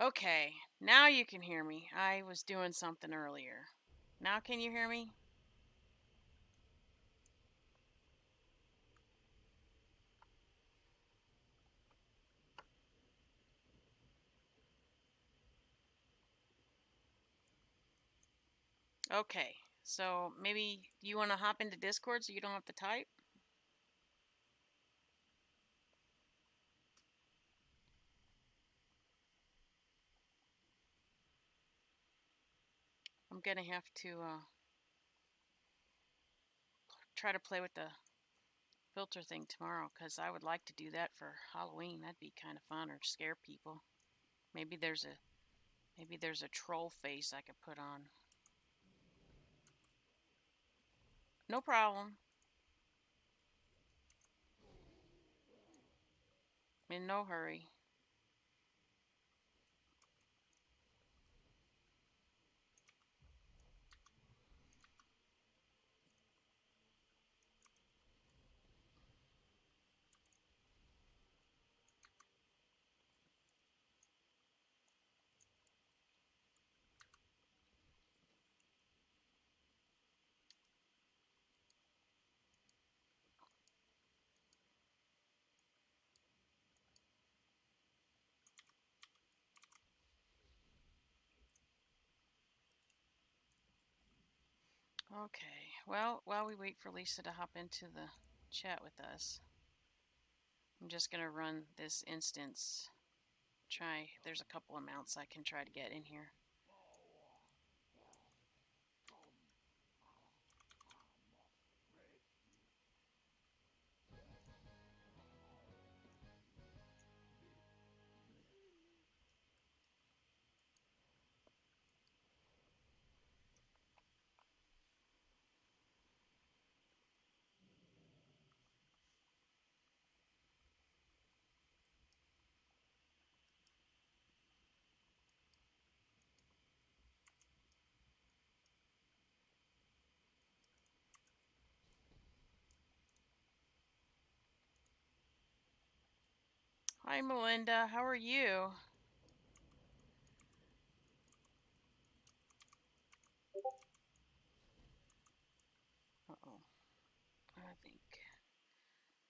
Okay, now you can hear me. I was doing something earlier. Now can you hear me? Okay, so maybe you want to hop into Discord so you don't have to type? I'm gonna have to try to play with the filter thing tomorrow because I would like to do that for Halloween. That'd be kind of fun, or scare people. Maybe there's a troll face I could put on. No problem. In no hurry. Okay. Well, while we wait for Lisa to hop into the chat with us, I'm just gonna run this instance. There's a couple amounts I can try to get in here. Hi, Melinda. How are you? Uh-oh. I think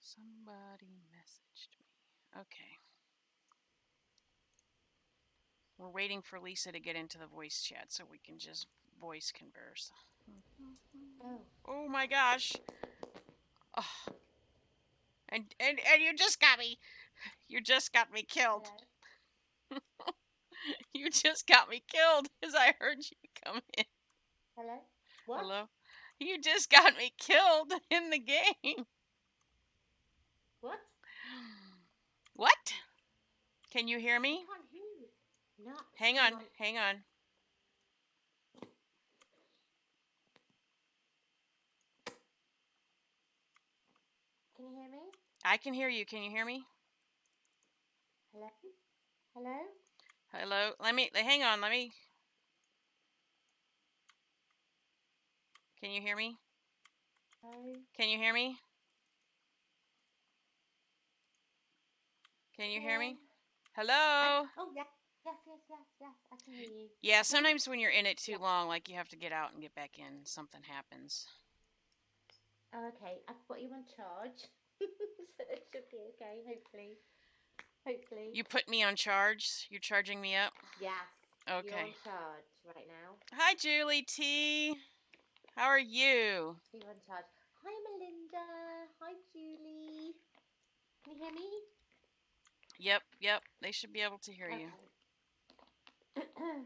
somebody messaged me. Okay. We're waiting for Lisa to get into the voice chat so we can just voice converse. Oh my gosh. Oh, and you just got me. You just got me killed. You just got me killed as I heard you come in. Hello? What? Hello? You just got me killed in the game. What? What? Can you hear me? I can't hear you. No. Hang on, hang on. Can you hear me? I can hear you. Can you hear me? Hello? Hello? Hello? Hang on, can you hear me? Hello? Can you hear me? Can you hear Hello? me? Hello? Oh, yeah. Yes. I can hear you. Yeah, Okay? sometimes when you're in it too Yeah. long, like you have to get out and get back in, something happens. Oh, okay. I've got you on charge. So it should be okay, hopefully. Hopefully. You put me on charge? You're charging me up? Yes. You're on Okay. charge right now. Hi, Julie T. How are you? You're on charge. Hi, Melinda. Hi, Julie. Can you hear me? Yep. They should be able to hear you. Okay.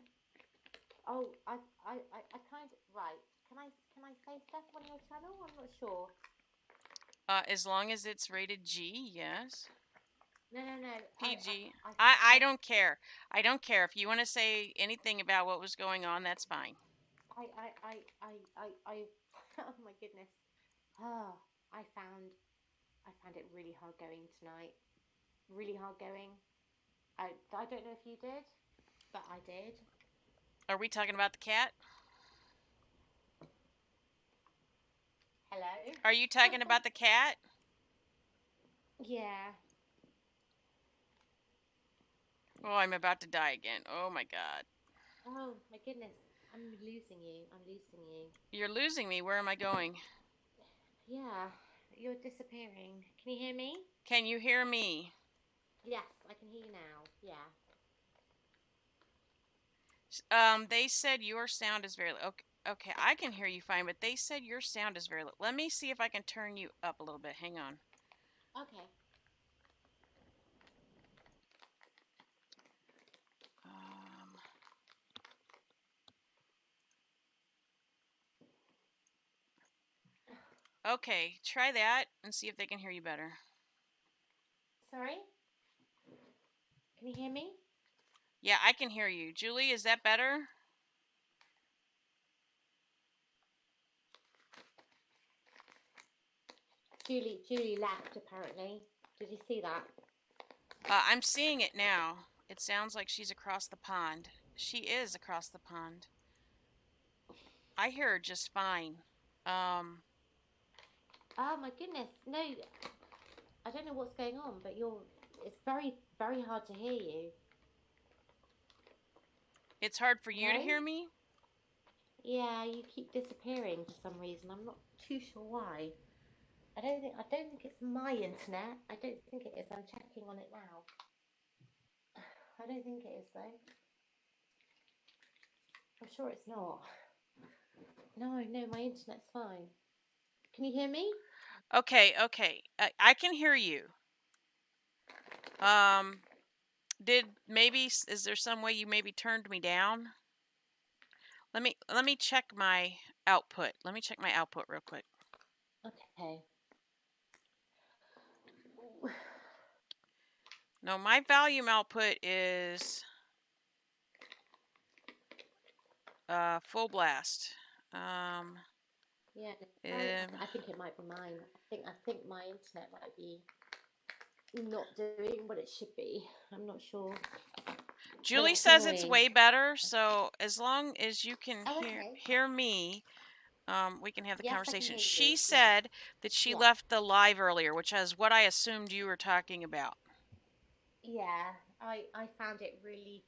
Oh, I kind of right. Can I say stuff on your channel? I'm not sure. As long as it's rated G, yes. No. PG. I I don't care. I don't care. If you want to say anything about what was going on, that's fine. I oh my goodness. Oh, I found it really hard going tonight. Really hard going. I don't know if you did, but I did. Are we talking about the cat? Hello. Are you talking about the cat? Yeah. Oh, I'm about to die again. Oh my god. Oh my goodness. I'm losing you. I'm losing you. You're losing me. Where am I going? Yeah, you're disappearing. Can you hear me? Can you hear me? Yes, I can hear you now. Yeah. They said your sound is very okay. Okay, I can hear you fine, but they said your sound is very low. Let me see if I can turn you up a little bit. Hang on. Okay. Um, okay, try that and see if they can hear you better. Sorry? Can you hear me? Yeah, I can hear you. Julie, is that better? Julie left apparently. Did you see that? I'm seeing it now. It sounds like she's across the pond. She is across the pond. I hear her just fine. Um, Oh my goodness. No, I don't know what's going on, but you're it's very hard to hear you. it's hard for you to Hello? hear me. Yeah, you keep disappearing for some reason. I'm not too sure why. I don't think it's my internet. I don't think it is. I'm checking on it now. I don't think it is though. I'm sure it's not. No, my internet's fine. Can you hear me? Okay, okay. I can hear you. Um, did maybe is there some way you maybe turned me down? Let me check my output. Let me check my output real quick. Okay. No, my volume output is full blast. Um, Yeah. um, I think it might be mine. I think my internet might be not doing what it should be. I'm not sure. But Julie that's says it's annoying. way better. So as long as you can Oh, hear okay. hear me, we can have the Yes, I can conversation. hear you. She Yeah. said that she Yeah. left the live earlier, which is what I assumed you were talking about. Yeah. I found it really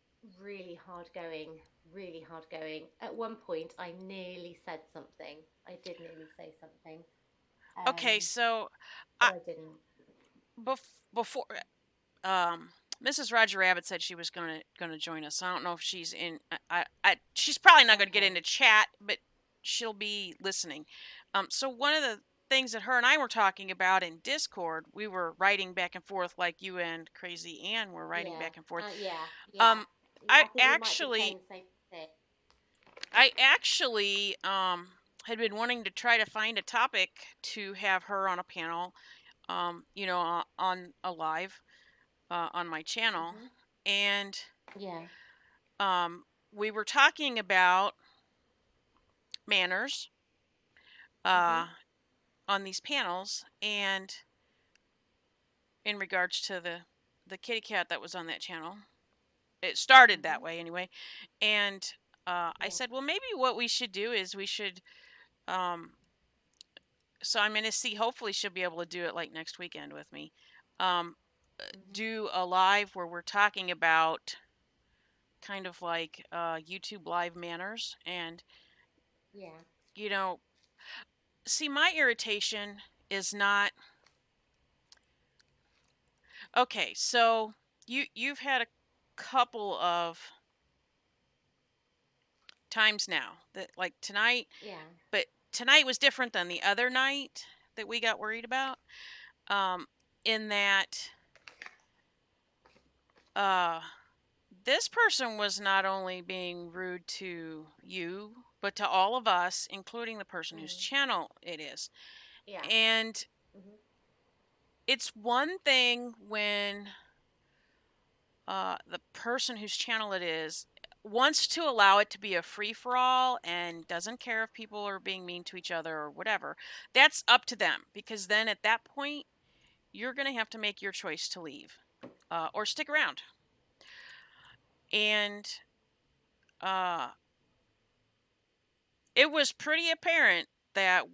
hard going. Really hard going. At one point I nearly said something. I did nearly say something. Okay, Um, so but I I didn't. before um Mrs. Roger Rabbit said she was gonna join us. I don't know if she's in. She's probably not gonna get Okay. into chat, but she'll be listening. So one of the things that her and I were talking about in Discord, we were writing back and forth like you and Crazy Ann were writing Yeah. back and forth. Yeah. Um, Yeah, I I think we might be actually, saying the same thing. I actually had been wanting to try to find a topic to have her on a panel. On a live on my channel, Mhm. and Yeah. um, we were talking about manners Mhm. uh, on these panels, and in regards to the kitty cat that was on that channel, it started that Mhm. way anyway. And I Yeah. said, well, maybe what we should do is we should. Um, so I'm going to see. Hopefully, she'll be able to do it like next weekend with me. Um, Mhm. do a live where we're talking about kind of like YouTube live manners and Yeah. you know see my irritation is not okay. So you've had a couple of times now that like tonight, Yeah. but tonight was different than the other night that we got worried about. Um, in that uh, this person was not only being rude to you, but to all of us, including the person whose Mm. channel it is. Yeah. And Mhm. it's one thing when the person whose channel it is wants to allow it to be a free for all and doesn't care if people are being mean to each other or whatever. That's up to them because then at that point, you're going to have to make your choice to leave or stick around. And uh, it was pretty apparent that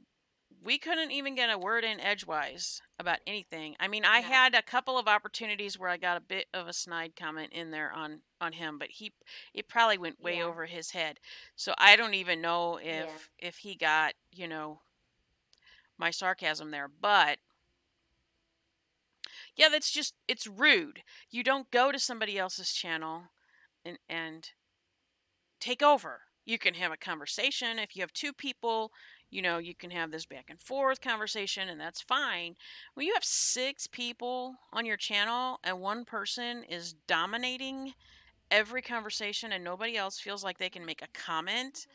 we couldn't even get a word in edgewise about anything. I mean, I No. had a couple of opportunities where I got a bit of a snide comment in there on him, but it probably went way Yeah. over his head. So I don't even know Yeah. if he got, my sarcasm there. But yeah, that's just it's rude. You don't go to somebody else's channel and take over. You can have a conversation. If you have two people, you can have this back and forth conversation, and that's fine. When you have six people on your channel and one person is dominating every conversation and nobody else feels like they can make a comment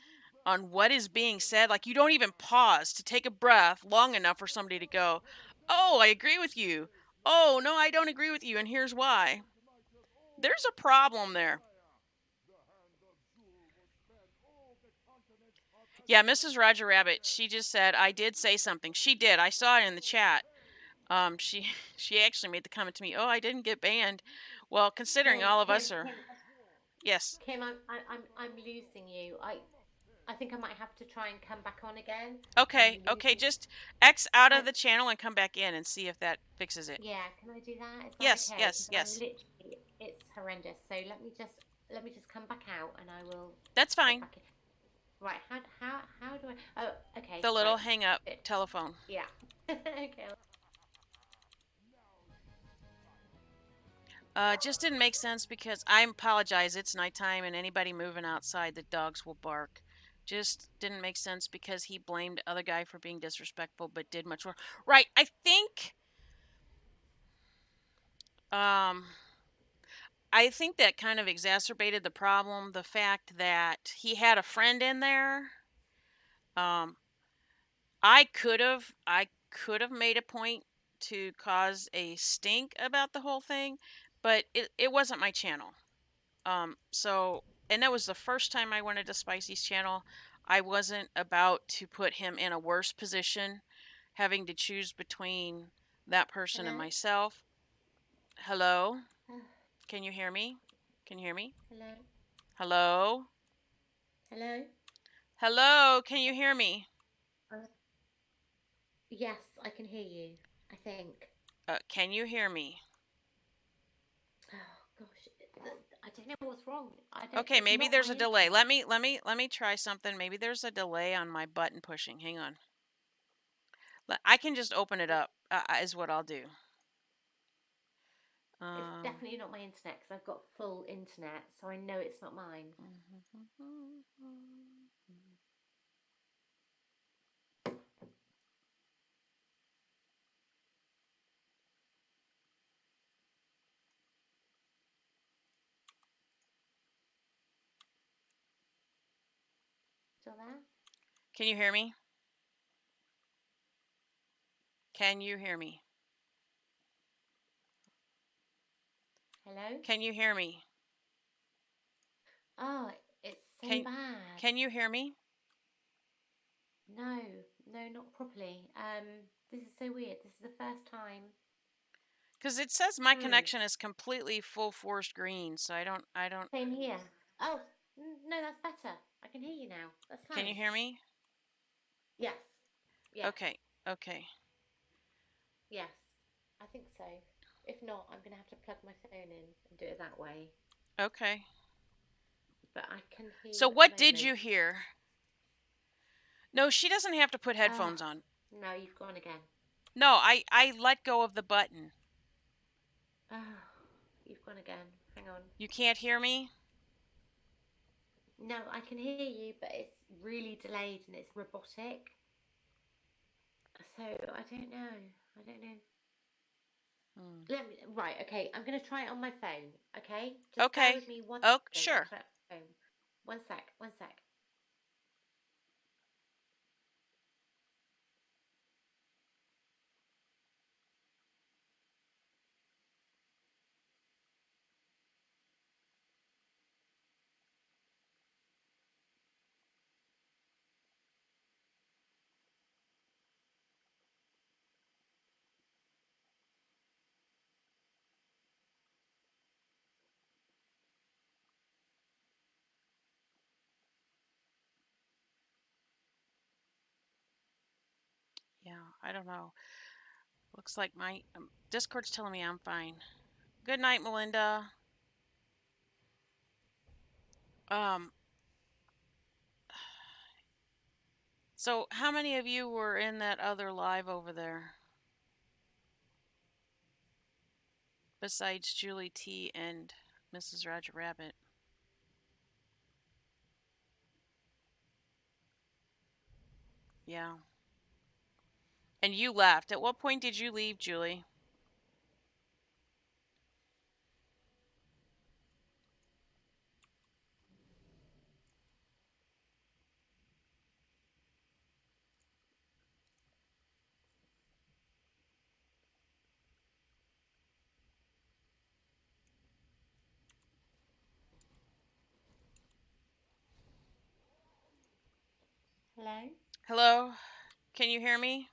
on what is being said, like you don't even pause to take a breath long enough for somebody to go, "Oh, I agree with you." "Oh, no, I don't agree with you, and here's why." There's a problem there. Yeah, Mrs. Roger Rabbit, she just said I did say something. She did. I saw it in the chat. She she actually made the comment to me, "Oh, I didn't get banned." Well, considering Kim, all of Kim, us are, Kim, yes. Kim, I'm losing you. I think I might have to try and come back on again. I'm Okay, okay, losing. just X out I of the channel and come back in and see if that fixes it. Yeah. Can I do that? Is that Yes, okay? yes, Because I'm yes. literally, it's horrendous. So let me just come back out, and I will That's pop fine. back in. Right. How do I? Oh, okay. The little Right. hang up Good. telephone. Yeah. Okay. Just didn't make sense because I apologize. It's nighttime and anybody moving outside, the dogs will bark. Just didn't make sense because he blamed other guy for being disrespectful, but did much more. Right. Um, I think that kind of exacerbated the problem. The fact that he had a friend in there. Um, I could have made a point to cause a stink about the whole thing, but it wasn't my channel. So, and that was the first time I went to Spicy's channel. I wasn't about to put him in a worse position, having to choose between that person and Hello. myself. Hello? Uh, Can you hear me? Can you hear me? hello. Hello? Hello. Hello? Can you hear me? Uh, yes, I can hear you. I think. Can you hear me? Oh gosh, I don't know what's wrong. I don't. Okay, It's maybe not my there's a delay. internet. Let me try something. Maybe there's a delay on my button pushing. Hang on. I can just open it up. Is what I'll do. It's Um, definitely not my internet because I've got full internet, so I know it's not mine. Still there? can you hear me? Can you hear me? Hello? Can you hear me? Oh, it's so Can bad. can you hear me? No, no, not properly. This is so weird. This is the first time. Because it says my Hmm. connection is completely full forest green, so I don't. Same here. Oh, no, that's better. I can hear you now. That's Can you nice. hear me? Yes. Yes. Okay, okay, Yes. I think so. If not, I'm gonna have to plug my phone in and do it that way. okay. But I can hear So you at the what did moment. you hear? No, she doesn't have to put Ah, headphones on. no, you've gone again. No, I let go of the button. Ah, you've gone again. Hang on. You can't hear me? No, I can hear you, but it's really delayed and it's robotic. So I don't know. I don't know. Hmm. Let me. Right. Okay. I'm gonna try it on my phone. Okay. Just bear Okay. with me one Oh, second. I'll sure. try it on my phone. One sec. One sec. Yeah, I don't know. Looks like my Discord's telling me I'm fine. Good night, Melinda. Um, so how many of you were in that other live over there besides Julie T and Mrs. Roger Rabbit? Yeah. And you left. At what point did you leave, Julie? Hello? Hello? Can you hear me?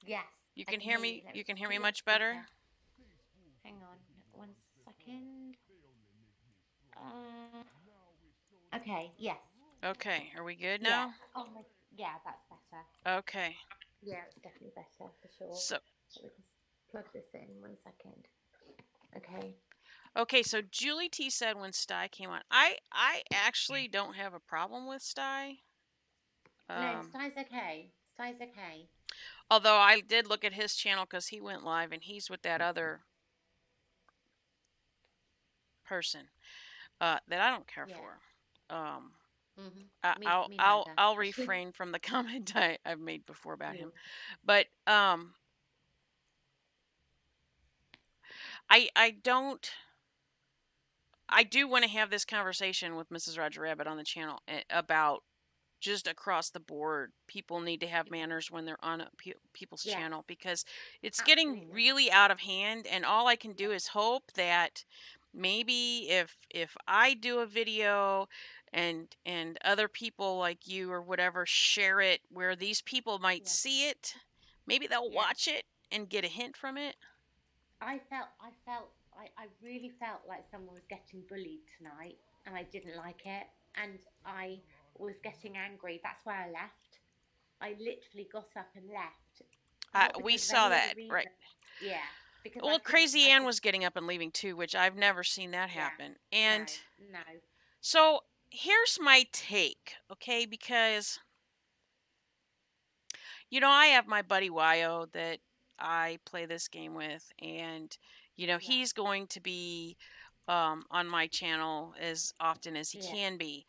Yes, You I can can hear hear you. me? Let me You can just hear put me you on much better? speaker. Hang on 1 second. Okay, yes. Okay, are we good Yeah. now? Oh my, yeah, that's better. Okay. Yeah, it's definitely better for sure. So, Let me just plug this in 1 second. Okay. okay, so Julie T said when Sty came on. I actually don't have a problem with Sty. No, Um, Sty's okay. Sty's okay. although I did look at his channel because he went live and he's with that other person that I don't care Yeah. for. Um, Me neither, I'll actually. refrain from the comment I've made before about Yeah. him, but I don't. I do want to have this conversation with Mrs. Roger Rabbit on the channel about just across the board, people need to have manners when they're on a people's Yes, channel because it's getting absolutely. really out of hand. And all I can do is hope that maybe if I do a video and other people like you or whatever share it where these people might Yeah. see it, maybe they'll Yeah. watch it and get a hint from it. I really felt like someone was getting bullied tonight, and I didn't like it. And I was getting angry. That's why I left. I literally got up and left, not We because of saw any other that, right? reason. Yeah, because Well, Crazy Ann was getting up and leaving too, which I've never seen that yeah, happen. no, And no, so here's my take, okay? Because, I have my buddy Wyo that I play this game with, and, yeah, he's going to be on my channel as often as he yeah, can be.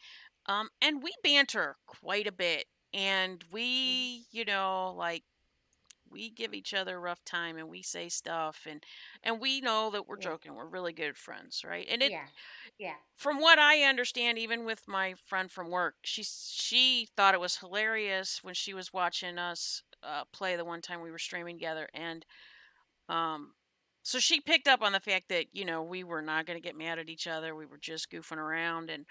And we banter quite a bit, and hmm we, like, we give each other a rough time and we say stuff and we know that we're yeah, joking. We're really good friends, right? And it yeah, yeah, from what I understand, even with my friend from work, she thought it was hilarious when she was watching us play the one time we were streaming together, and um, so she picked up on the fact that we were not going to get mad at each other. We were just goofing around, and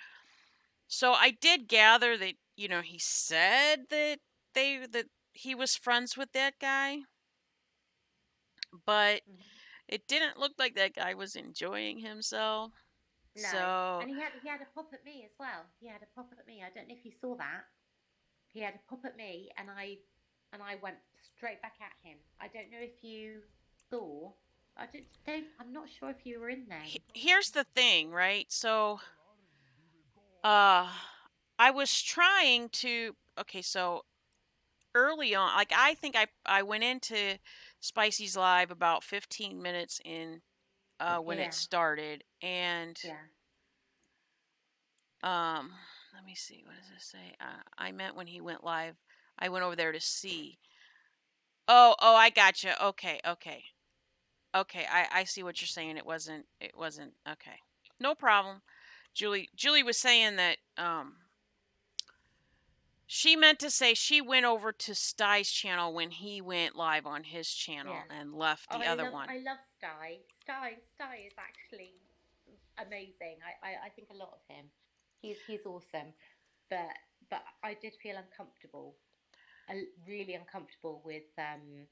so I did gather that he said that he was friends with that guy, but hmm it didn't look like that guy was enjoying himself. no. So And he had a pop at me as well. He had a pop at me. I don't know if you saw that. He had a pop at me, and I went straight back at him. I don't know if you saw. I'm not sure if you were in then. here's the thing, right? So Uh, I was trying to. Okay, so early on, like I think I went into Spicy's live about 15 minutes in when it Yeah, started, and yeah, um, let me see, what does it say? I meant when he went live. I went over there to see. Oh, I gotcha. Okay. I see what you're saying. It wasn't okay. No problem. Julie was saying that she meant to say she went over to Sty's channel when he went live on his channel yeah. and left Oh, the other one. I love Sty. Sty is actually amazing. I think a lot of him. He's awesome. But I did feel uncomfortable, really uncomfortable with the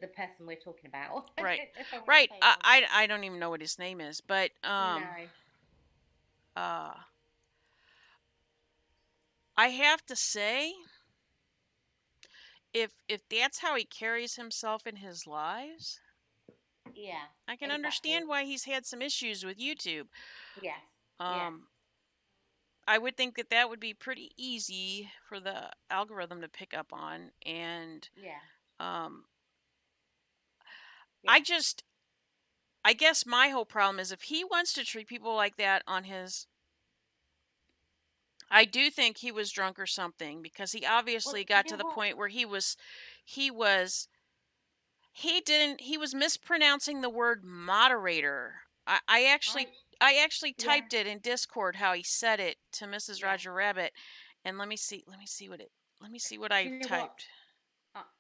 person we're talking about. I Right. don't know if I want to Right. say it I, on I, here. I don't even know what his name is, but No. uh I have to say if that's how he carries himself in his lives, Yeah, I can exactly. understand why he's had some issues with YouTube. Yes. Yeah. Um, I would think that that would be pretty easy for the algorithm to pick up on, and Yeah. um, I Yeah. just, I guess my whole problem is if he wants to treat people like that on his, I do think he was drunk or something because he Well, obviously do you got to know the what? point where he was he was mispronouncing the word moderator. I I actually Yeah. typed it in Discord how he said it to Mrs. Yeah. Roger Rabbit, and let me see what I Do you know what? typed.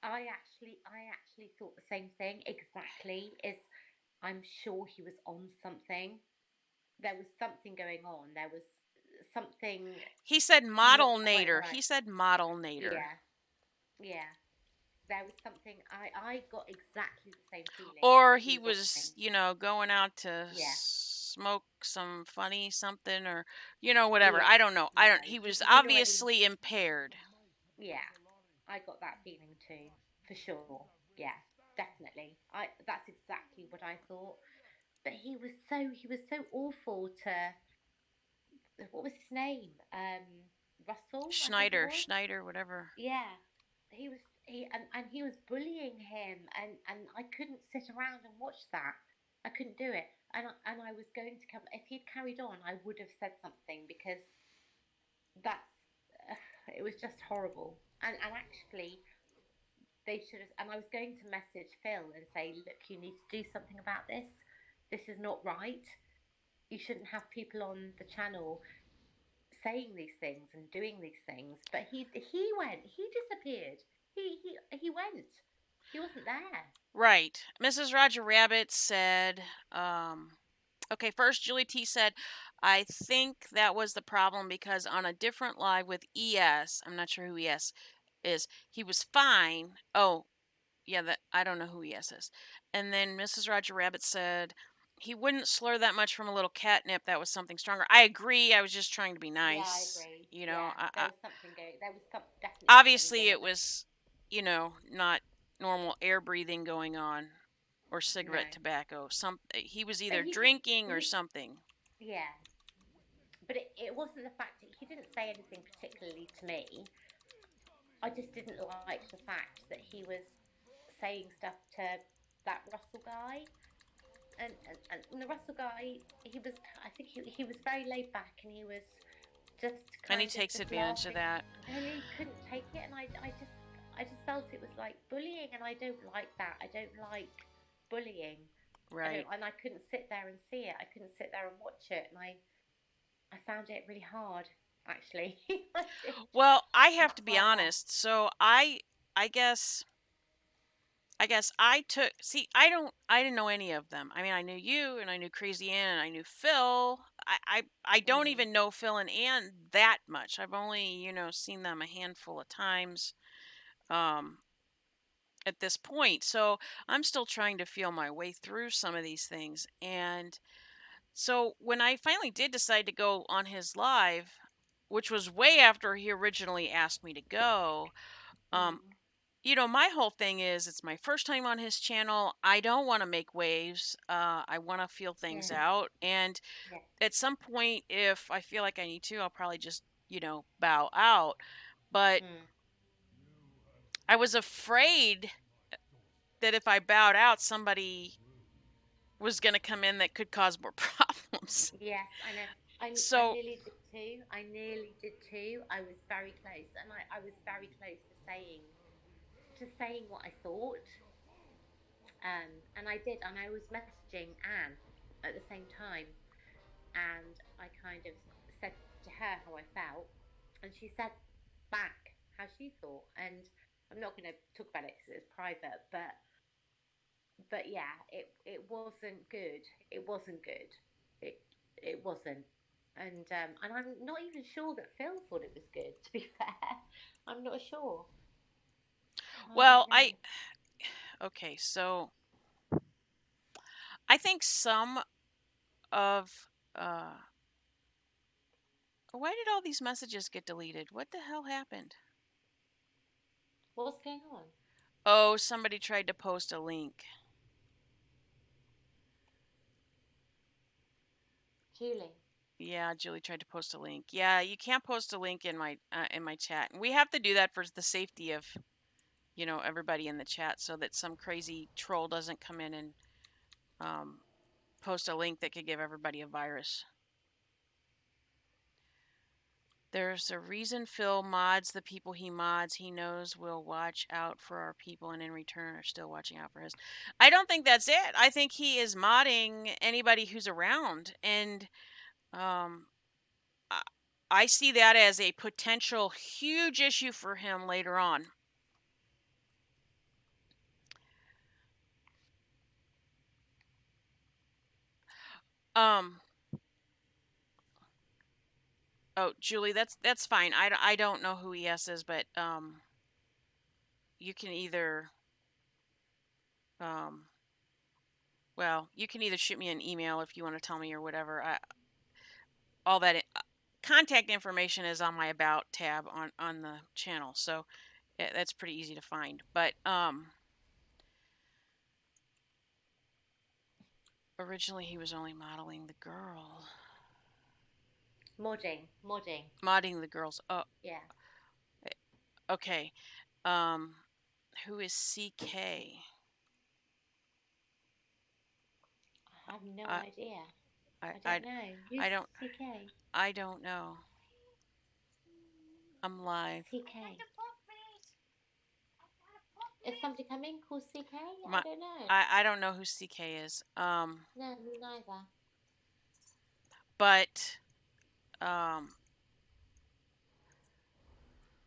I actually thought the same thing exactly. Is I'm sure he was on something. There was something going on. There was something He said not quite modelnator. right. He said modelnator. Yeah. Yeah. There was something. I got exactly the same feeling Or that he he was on was, something. going out to Yeah. smoke some funny something or, whatever. Yeah. I don't know. I Yeah. don't he was He'd already. obviously impaired. Yeah. I got that feeling too, for sure. Yeah. Definitely. That's exactly what I thought. But he was so awful to, what was his name? Russell, I think it was. Schneider, whatever. Yeah, and he was bullying him, and I couldn't sit around and watch that. I couldn't do it, and I was going to come if he'd carried on. I would have said something because that's it was just horrible. And actually, they should have. And I was going to message Phil and say, look, you need to do something about this. This is not right. You shouldn't have people on the channel saying these things and doing these things. But he disappeared. He went. He wasn't there. Right. Mrs. Roger Rabbit said, okay, first Julie T said, I think that was the problem because on a different live with ES, I'm not sure who ES is, he was fine. Oh, yeah, that I don't know who ES is. And then Mrs. Roger Rabbit said he wouldn't slur that much from a little catnip. That was something stronger. I agree. I was just trying to be Yeah, I nice. agree. Yeah, there I was something going. There was definitely something obviously going it on. was, not normal air breathing going on or No, cigarette tobacco. Some he was but either drinking or he something. yeah. But it wasn't the fact that he didn't say anything particularly to me. I just didn't like the fact that he was saying stuff to that Russell guy. And the Russell guy, I think he was very laid back, and he was just And he kind of takes just advantage of laughing, that. and he couldn't take it, and I just felt it was like bullying, and I don't like that. I don't like bullying. I don't, Right. and I couldn't sit there and see it. I couldn't sit there and watch it, and I found it really hard, actually. I did. Well, I have to That's be why I left. honest. So I guess I took see I didn't know any of them. I mean, I knew you and I knew Crazy Ann and I knew Phil. I don't Mm, even know Phil and Ann that much. I've only, seen them a handful of times um at this point. So, I'm still trying to feel my way through some of these things. And so when I finally did decide to go on his live, which was way after he originally asked me to go, um mm, my whole thing is it's my first time on his channel. I don't want to make waves. I want to feel things yeah, out. And yeah, at some point, if I feel like I need to, I'll probably just, bow out. But mm. I was afraid that if I bowed out, somebody was going to come in that could cause more problems. Yes, I know. I So, nearly did too. I nearly did too. I was very close, and I was very close to saying what I thought. And I did, and I was messaging Anne at the same time, and I kind of said to her how I felt, and she said back how she thought. And I'm not going to talk about it because it's private, but yeah, it wasn't good. It wasn't good. It wasn't. And I'm not even sure that Phil thought it was good. To be fair, I'm not sure. I well, don't know. okay, so I think some of, why did all these messages get deleted? What the hell happened? What's going on? Oh, somebody tried to post a link. Julie. Yeah, Julie tried to post a link. Yeah, you can't post a link in my chat. And we have to do that for the safety of, everybody in the chat so that some crazy troll doesn't come in and um, post a link that could give everybody a virus. There's a reason Phil mods the people he mods. He knows we'll watch out for our people and in return are still watching out for his. I don't think that's it. I think he is modding anybody who's around. And um, I, I see that as a potential huge issue for him later on. Um, oh, Julie, that's fine. I don't know who ES is, but you can either um, well, you can either shoot me an email if you want to tell me or whatever. All that contact information is on my about tab on the channel, so that's pretty easy to find. But originally he was only modeling the girl, Modding. Modding. modding the girls. Oh, Yeah. okay. Um, who is CK? I have no I idea. I I I, don't know. Who's I don't CK? I don't know. I'm live. CK. Is somebody coming called CK? I My don't know. I don't know who CK is. No, neither. But um,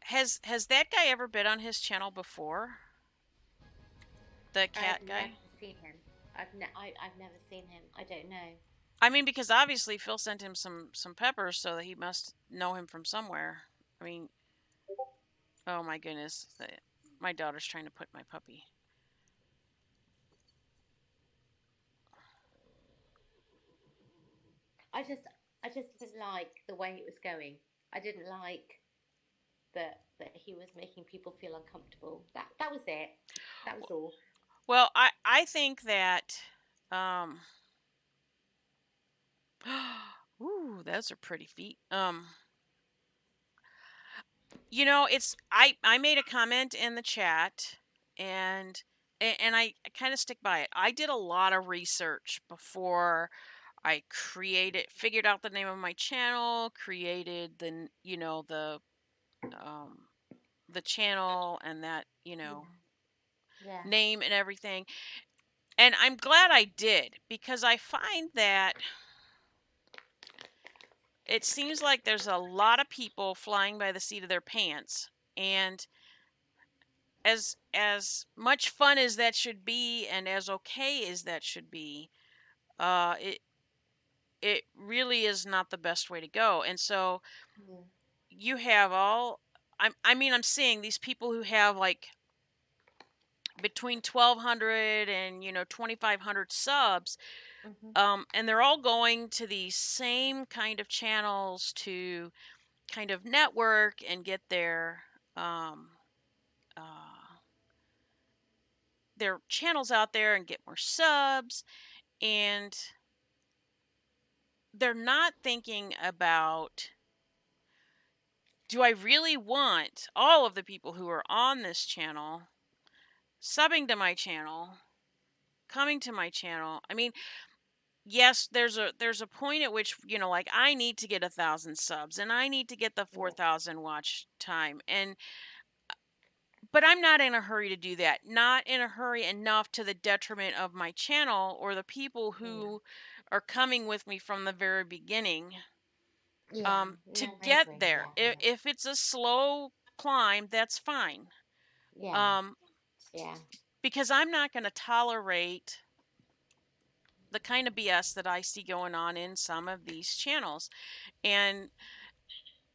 has that guy ever been on his channel before? The I've cat never guy? seen him. I've never seen him. I don't know. I mean, because obviously Phil sent him some peppers, so that he must know him from somewhere. I mean, oh my goodness, my daughter's trying to put my puppy. I just I just didn't like the way it was going. I didn't like that he was making people feel uncomfortable. That was it. That was all. Well, I think that, um, ooh, those are pretty feet. It's I made a comment in the chat, and I kind of stick by it. I did a lot of research before I figured out the name of my channel, created um, the channel and that Yeah. Yeah. name and everything. And I'm glad I did because I find that it seems like there's a lot of people flying by the seat of their pants, and as much fun as that should be and as okay as that should be, it really is not the best way to go. And so Mm. you have I'm seeing these people who have like between 1200 and 2500 subs, Mhm. and they're all going to these same kind of channels to kind of network and get um, uh, their channels out there and get more subs, and they're not thinking about, do I really want all of the people who are on this channel subbing to my channel, coming to my channel? I mean, yes, there's a point at which, like, I need to get 1,000 subs and I need to get the Yeah. 4,000 watch time, and but I'm not in a hurry to do that. Not in a hurry enough to the detriment of my channel or the people Mm. who are coming with me from the very beginning. Yeah. To No, I get agree. there, Yeah. if it's a slow climb, that's fine. Yeah. Um, Yeah. because I'm not going to tolerate the kind of BS that I see going on in some of these channels. And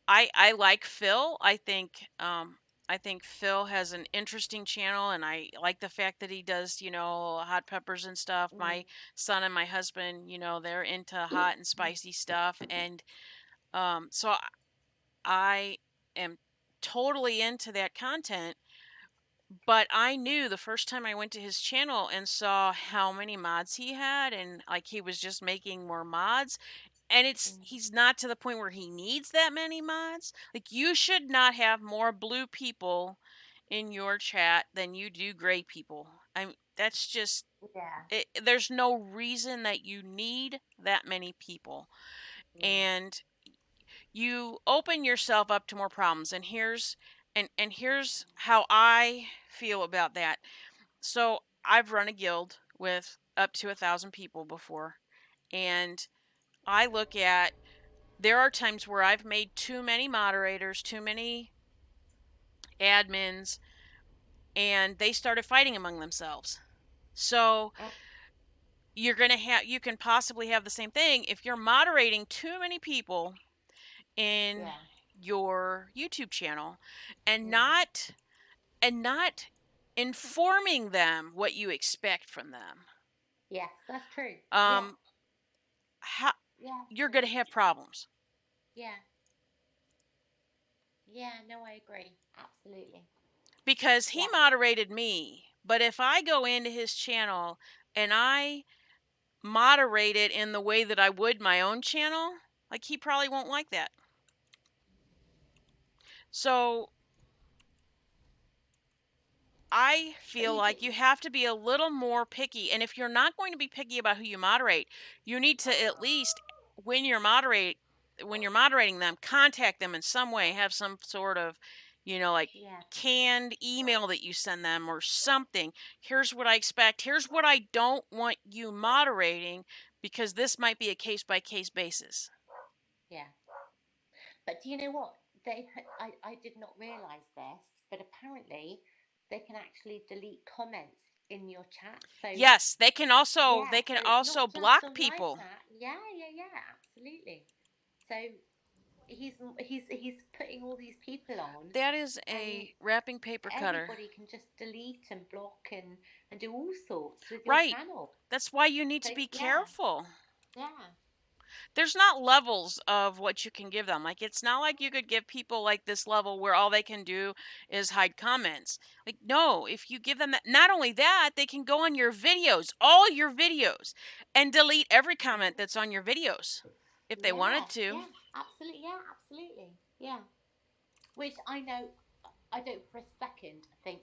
I like Phil. I think Phil has an interesting channel, and I like the fact that he does, hot peppers and stuff. Mm. My son and my husband, they're into hot and spicy stuff, and so I am totally into that content. But I knew the first time I went to his channel and saw how many mods he had, and like he was just making more mods, and Mm, he's not to the point where he needs that many mods. Like, you should not have more blue people in your chat than you do gray people. That's just yeah. there's no reason that you need that many people. Mm, And you open yourself up to more problems. And here's how I feel about that. So I've run a guild with up to 1,000 people before, and I look at, there are times where I've made too many moderators, too many admins, and they started fighting among themselves. So mm, you can possibly have the same thing if you're moderating too many people in yeah. your YouTube channel, and Mm, not informing them what you expect from them. yes, that's true. Yeah. Um, how, Yeah, you're true. going to have problems Yeah. Yeah, no, I agree. Absolutely. because he Yeah. moderated me. But if I go into his channel and I moderate it in the way that I would my own channel, like, he probably won't like that. So I But feel like you have to be a little more picky. And if you're not going to be picky about who you moderate, you need to at least, when you're moderating them, contact them in some way, have some sort of, like, yeah. canned email that you send them or something. Here's what I expect. Here's what I don't want you moderating, because this might be a case by case basis. Yeah. But do you know what? I did not realise this, but apparently they can actually delete comments in your chat. So Yes, they can also yeah, they so can it's also not just block on live people. chat. Yeah, yeah, yeah, absolutely. So he's putting all these people on, That is and a wrapping paper cutter. anybody can just delete and block and do all sorts with your Right. channel. That's why you need So to be yeah, careful. yeah, There's not levels of what you can give them. Like, it's not like you could give people like this level where all they can do is hide comments. Like, no, if you give them that, not only that, they can go on your videos, all your videos, and delete every comment that's on your videos if they yeah, wanted to. yeah, absolutely, yeah, absolutely, yeah. Which I know, I don't for a second think.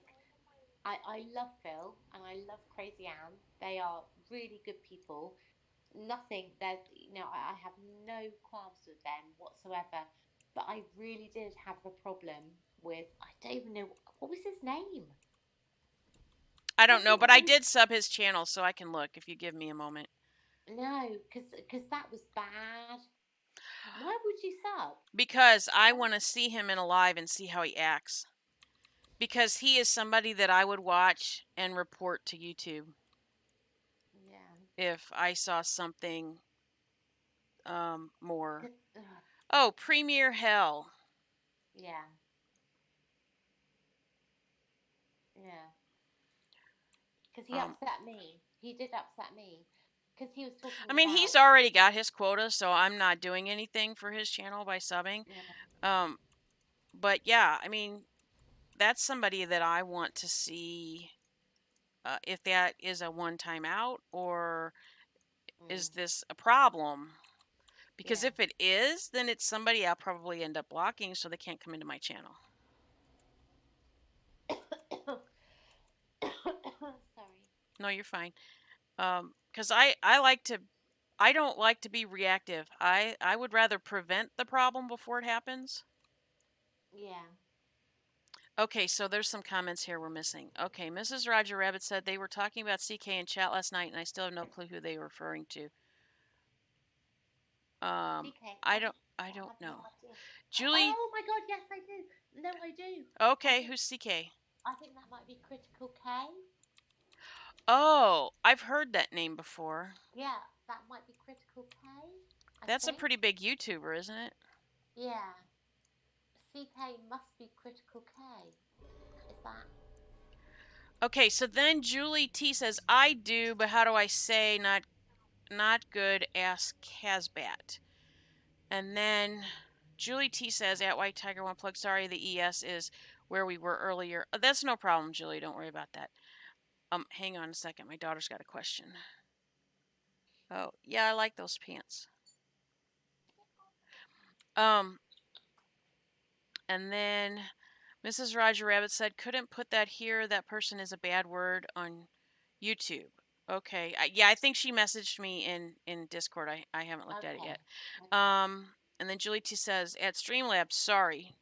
I love Phil and I love Crazy Anne. They are really good people. Nothing, there's, I have no qualms with them whatsoever. But I really did have a problem with, I don't even know, what was his name? I don't What's know, his but I name? did sub his channel, so I can look if you give me a moment. No, because that was bad. Why would you sub? Because I Why? want to see him in a live and see how he acts. Because he is somebody that I would watch and report to YouTube Yeah. if I saw something more. 'Cause- Oh, Premier Hell. yeah, yeah. Because he Um, upset me. He did upset me. Because he was I talking mean, he's about, already got his quota, so I'm not doing anything for his channel by subbing. yeah, Um, but yeah, I mean, that's somebody that I want to see if that is a one-time out, or is mm, this a problem? Because yeah. if it is, then it's somebody I'll probably end up blocking so they can't come into my channel. Sorry. No, you're fine. Because I don't like to be reactive. I would rather prevent the problem before it happens. Yeah. Okay, so there's some comments here we're missing. Okay, Mrs. Roger Rabbit said they were talking about CK in chat last night, and I still have no clue who they were referring to. CK. I I don't have no know. idea. Julie. Oh my god, yes, I do. No, I do. I Okay, think who's CK? I think that might be Critical K. Oh, I've heard that name before. Yeah, that might be Critical K. I That's a think. pretty big YouTuber, isn't it? Yeah. CK must be Critical K. Is that? Okay, so then Julie T says, I do, but how do I say not good, ask Casbat. And then Julie T says, at WhiteTiger Unplugged, sorry, the ES is where we were earlier. That's no problem, Julie. Don't worry about that. Hang on a second. My daughter's got a question. Oh, yeah, I like those pants. Um, and then Mrs. Roger Rabbit said, couldn't put that here. That person is a bad word on YouTube. Okay. Yeah, I think she messaged me in Discord. I haven't looked at it Okay. yet. Okay. And then Julie T says, at Streamlabs, sorry.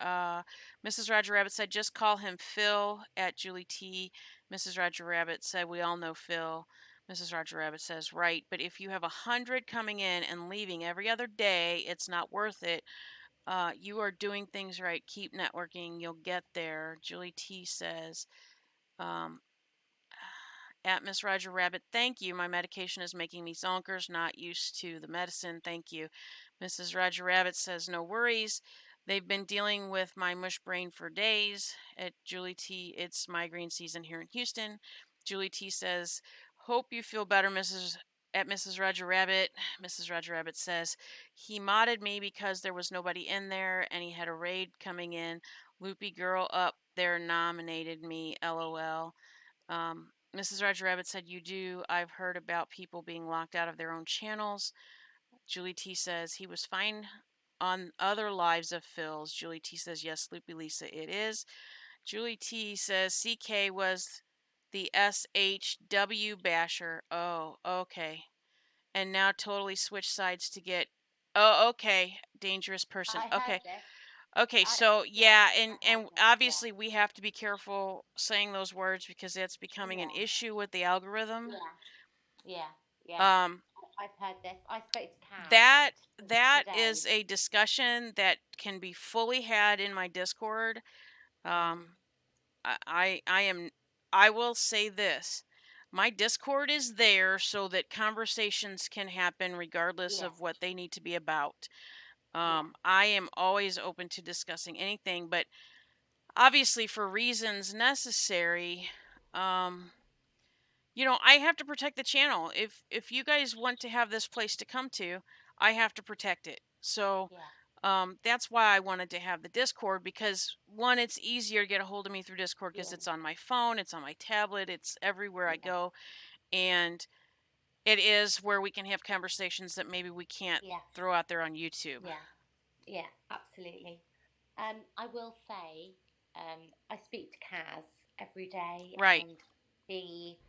Uh, Mrs. Roger Rabbit said, just call him Phil at Julie T. Mrs. Roger Rabbit said, we all know Phil. Mrs. Roger Rabbit says, right, but if you have 100 coming in and leaving every other day, it's not worth it. You are doing things right. Keep networking. You'll get there. Julie T says, um, at Miss Roger Rabbit, thank you. My medication is making me zonkers, not used to the medicine. Thank you. Mrs. Roger Rabbit says, no worries. They've been dealing with my mush brain for days. At Julie T, it's migraine season here in Houston. Julie T says, hope you feel better, Mrs. At Mrs. Roger Rabbit. Mrs. Roger Rabbit says, he modded me because there was nobody in there and he had a raid coming in. Loopy girl up there nominated me, lol. Mrs. Roger Rabbit said, you do. I've heard about people being locked out of their own channels. Julie T says, he was fine on other lives of Phil's. Julie T says, yes, Loopy Lisa, it is. Julie T says, CK was the SHW basher. Oh, okay. And now totally switch sides to get. Oh, okay. Dangerous person. I heard Okay. this. Okay, I so Yeah, yeah, I heard and this. Yeah. obviously we have to be careful saying those words because that's becoming an Yeah. issue with the algorithm. Yeah. Yeah. Yeah. Um, I've heard this. I spoke to Kaz that that today. is a discussion that can be fully had in my Discord. Mm. Um, I am I will say this. My Discord is there so that conversations can happen regardless Yes. of what they need to be about. Yeah. I am always open to discussing anything, but obviously for reasons necessary, um, I have to protect the channel. If you guys want to have this place to come to, I have to protect it. So Yeah. that's why I wanted to have the Discord because one, it's easier to get a hold of me through Discord because Yeah. it's on my phone, it's on my tablet, it's everywhere I Yeah. go, and it is where we can have conversations that maybe we can't Yes. throw out there on YouTube. Yeah. Yeah. Absolutely. I will say, I speak to Kaz every day, Right. and he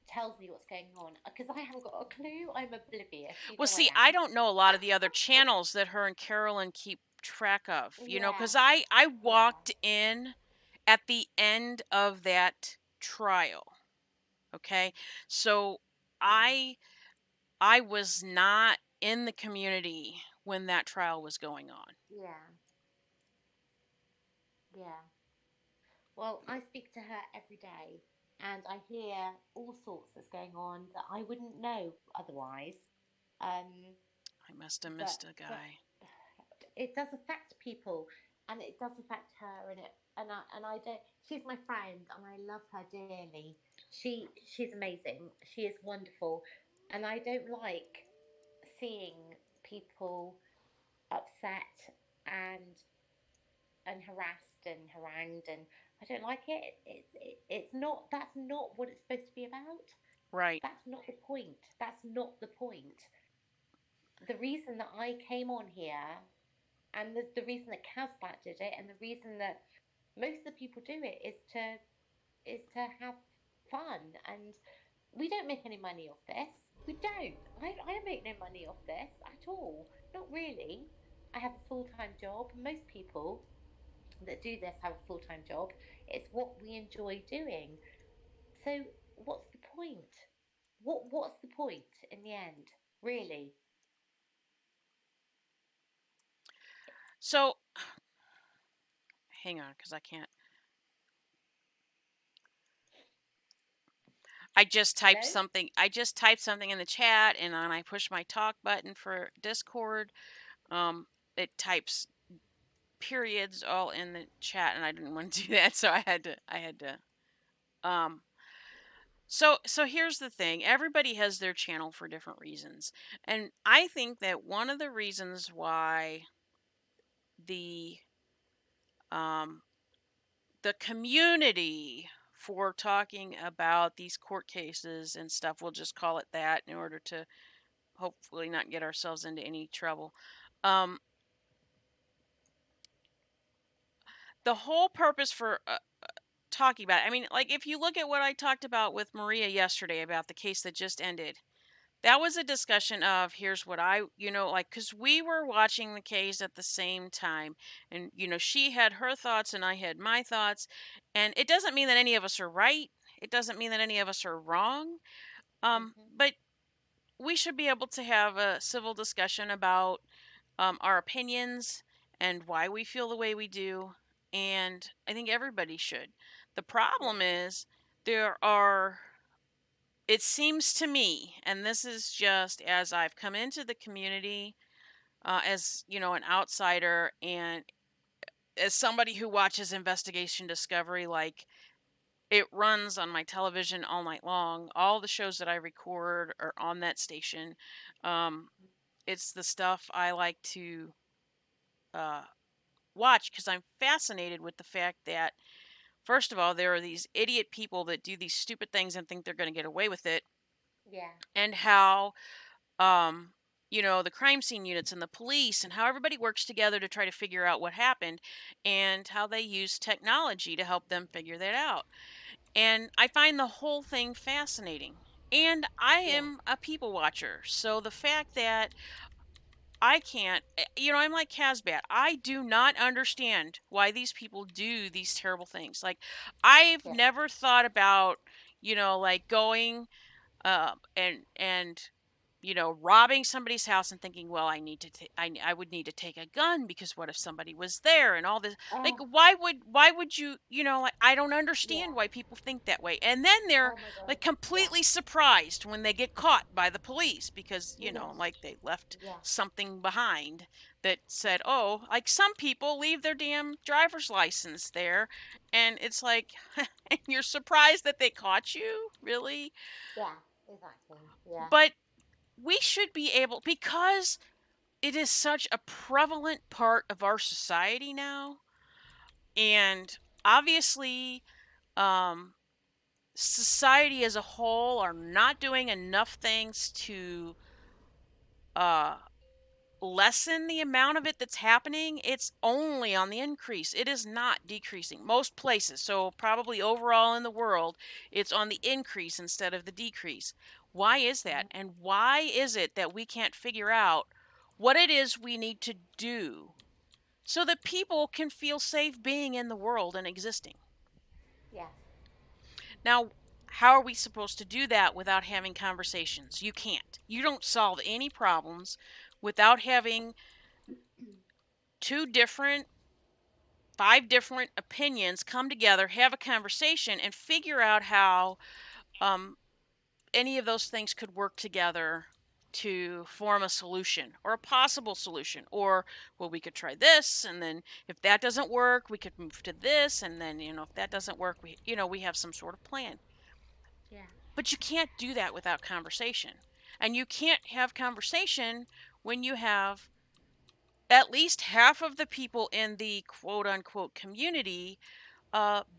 tells me what's going on because I haven't got a clue. I'm oblivious. You Well, know I see, I am. don't know a lot of the other channels that her and Carolyn keep track of, Yeah. because I Yeah. walked in at the end of that trial. Okay, so Yeah. I I was not in the community when that trial was going on. Yeah. Yeah. Well, I speak to her every day and I hear all sorts that's going on that I wouldn't know otherwise. Um, I must have but missed a but guy. it does affect people, and it does affect her, and I don't. She's my friend, and I love her dearly. She's amazing. She is wonderful, and I don't like seeing people upset and harassed and harangued, and I don't like it. It's not, that's not what it's supposed to be about. Right. That's not the point. That's not the point. The reason that I came on here, and the reason that Casbat did it, and the reason that most of the people do it, is to have fun. And we don't make any money off this. We don't. I don't make no money off this at all. Not really. I have a full time job. Most people that do this have a full time job. It's what we enjoy doing. So what's the point? What's the point in the end? Really? So hang on, because I can't. I just typed Hello? something. I just typed something in the chat, and then I push my talk button for Discord. Um, it types periods all in the chat, and I didn't want to do that, so I had to. Um, so here's the thing. Everybody has their channel for different reasons, and I think that one of the reasons why the um the community for talking about these court cases and stuff. We'll just call it that in order to hopefully not get ourselves into any trouble. Um, the whole purpose for talking about it, I mean, like if you look at what I talked about with Maria yesterday about the case that just ended, that was a discussion of here's what I, like, because we were watching the case at the same time. And, she had her thoughts and I had my thoughts. And it doesn't mean that any of us are right. It doesn't mean that any of us are wrong. Mhm. But we should be able to have a civil discussion about our opinions and why we feel the way we do. And I think everybody should. The Yeah. problem is there are, it seems to me, and this is just as I've come into the community as, an outsider and as somebody who watches Investigation Discovery, like it runs on my television all night long. All the shows that I record are on that station. Um, it's the stuff I like to uh, watch because I'm fascinated with the fact that, first of all, there are these idiot people that do these stupid things and think they're going to get away with it, Yeah. and how um, the crime scene units and the police and how everybody works together to try to figure out what happened and how they use technology to help them figure that out. And I find the whole thing fascinating. And I Yeah. am a people watcher. So the fact that I can't, I'm like Casbat. I do not understand why these people do these terrible things. Like, I've Yeah. never thought about, like going and robbing somebody's house and thinking, well, I need to I would need to take a gun because what if somebody was there and all this. Like, Oh. why would you, like, I don't Yeah. understand why people think that way. And then they're Oh my god. like Yeah. completely surprised when they get caught by the police because, Yes. like they left Yeah. something behind that said, oh, like some people leave their damn driver's license there, and it's like and you're surprised that they caught you, really? Yeah. Exactly. Yeah. But we should be able, because it is such a prevalent part of our society now, and obviously um, society as a whole are not doing enough things to uh, lessen the amount of it that's happening. It's only on the increase. It is not decreasing. Most places, so probably overall in the world, it's on the increase instead of the decrease. Why is that? Mhm. And why is it that we can't figure out what it is we need to do so that people can feel safe being in the world and existing? Yes. Now, how are we supposed to do that without having conversations? You can't. You don't solve any problems without having two different 5 different opinions come together, have a conversation, and figure out how um, any of those things could work together to form a solution or a possible solution. Or, well, we could try this, and then if that doesn't work, we could move to this, and then, if that doesn't work, we have some sort of plan. Yeah. But you can't do that without conversation. And you can't have conversation when you have at least half of the people in the quote unquote community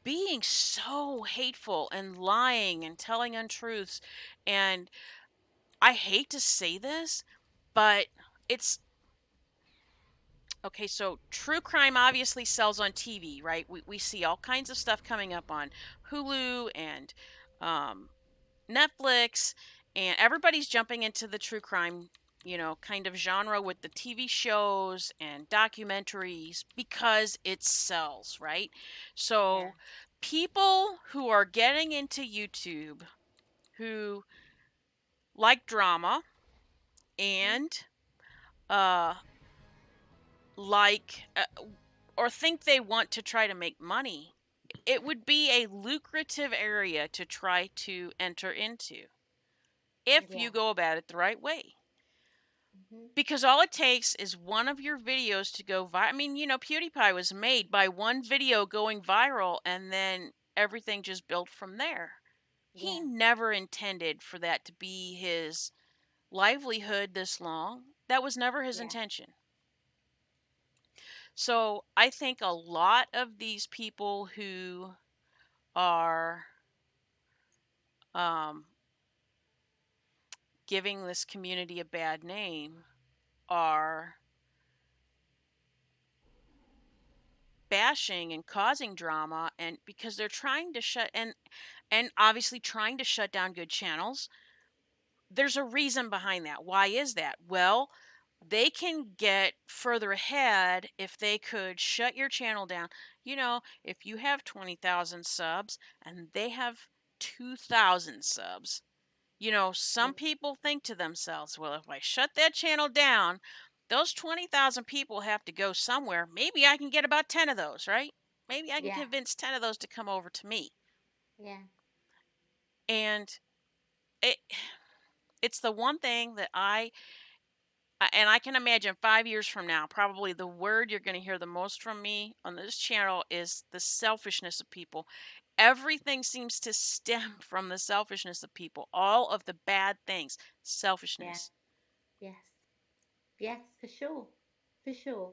being so hateful and lying and telling untruths. And I hate to say this, but it's okay. So, true crime obviously sells on TV, right? We see all kinds of stuff coming up on Hulu and um, Netflix, and everybody's jumping into the true crime, kind of genre with the TV shows and documentaries because it sells, right? Yeah. So people who are getting into YouTube who like drama Mhm. and uh like or think they want to try to make money, it would be a lucrative area to try to enter into if Yeah. you go about it the right way. Mhm. Because all it takes is one of your videos to go viral. I mean, PewDiePie was made by one video going viral and then everything just built from there. He Yeah. never intended for that to be his livelihood this long. That was never his Yeah. intention. So I think a lot of these people who are um, giving this community a bad name are bashing and causing drama, and because they're trying to and obviously trying to shut down good channels. There's a reason behind that. Why is that? Well, they can get further ahead if they could shut your channel down. If you have 20,000 subs and they have 2,000 subs, some people think to themselves, well, if I shut that channel down, those 20,000 people have to go somewhere. Maybe I can get about 10 of those, right? Maybe I can Yeah. convince 10 of those to come over to me. Yeah. And it it's the one thing that and I can imagine 5 years from now, probably the word you're going to hear the most from me on this channel is the selfishness of people. Everything seems to stem from the selfishness of people. All of the bad things, Yeah. selfishness. Yes. Yes, for sure. For sure.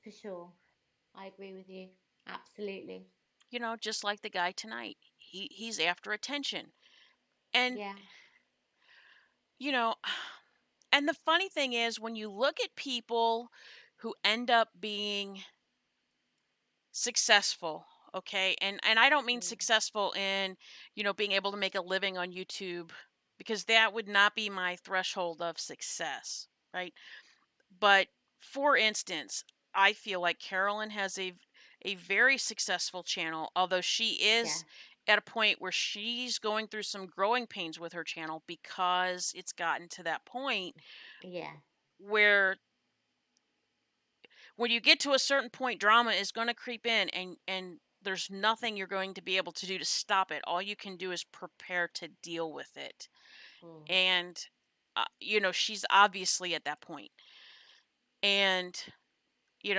For sure. I agree with you. Absolutely. Just like the guy tonight. He's after attention. And Yeah. you know, and the funny thing is when you look at people who end up being successful, okay? And I don't mean Mm. successful in, being able to make a living on YouTube, because that would not be my threshold of success, right? But for instance, I feel like Carolyn has a very successful channel, although she Yeah. is at a point where she's going through some growing pains with her channel because it's gotten to that point Yeah. where when you get to a certain point, drama is going to creep in, and there's nothing you're going to be able to do to stop it. All you can do is prepare to deal with it. Mm. And she's obviously at that point. And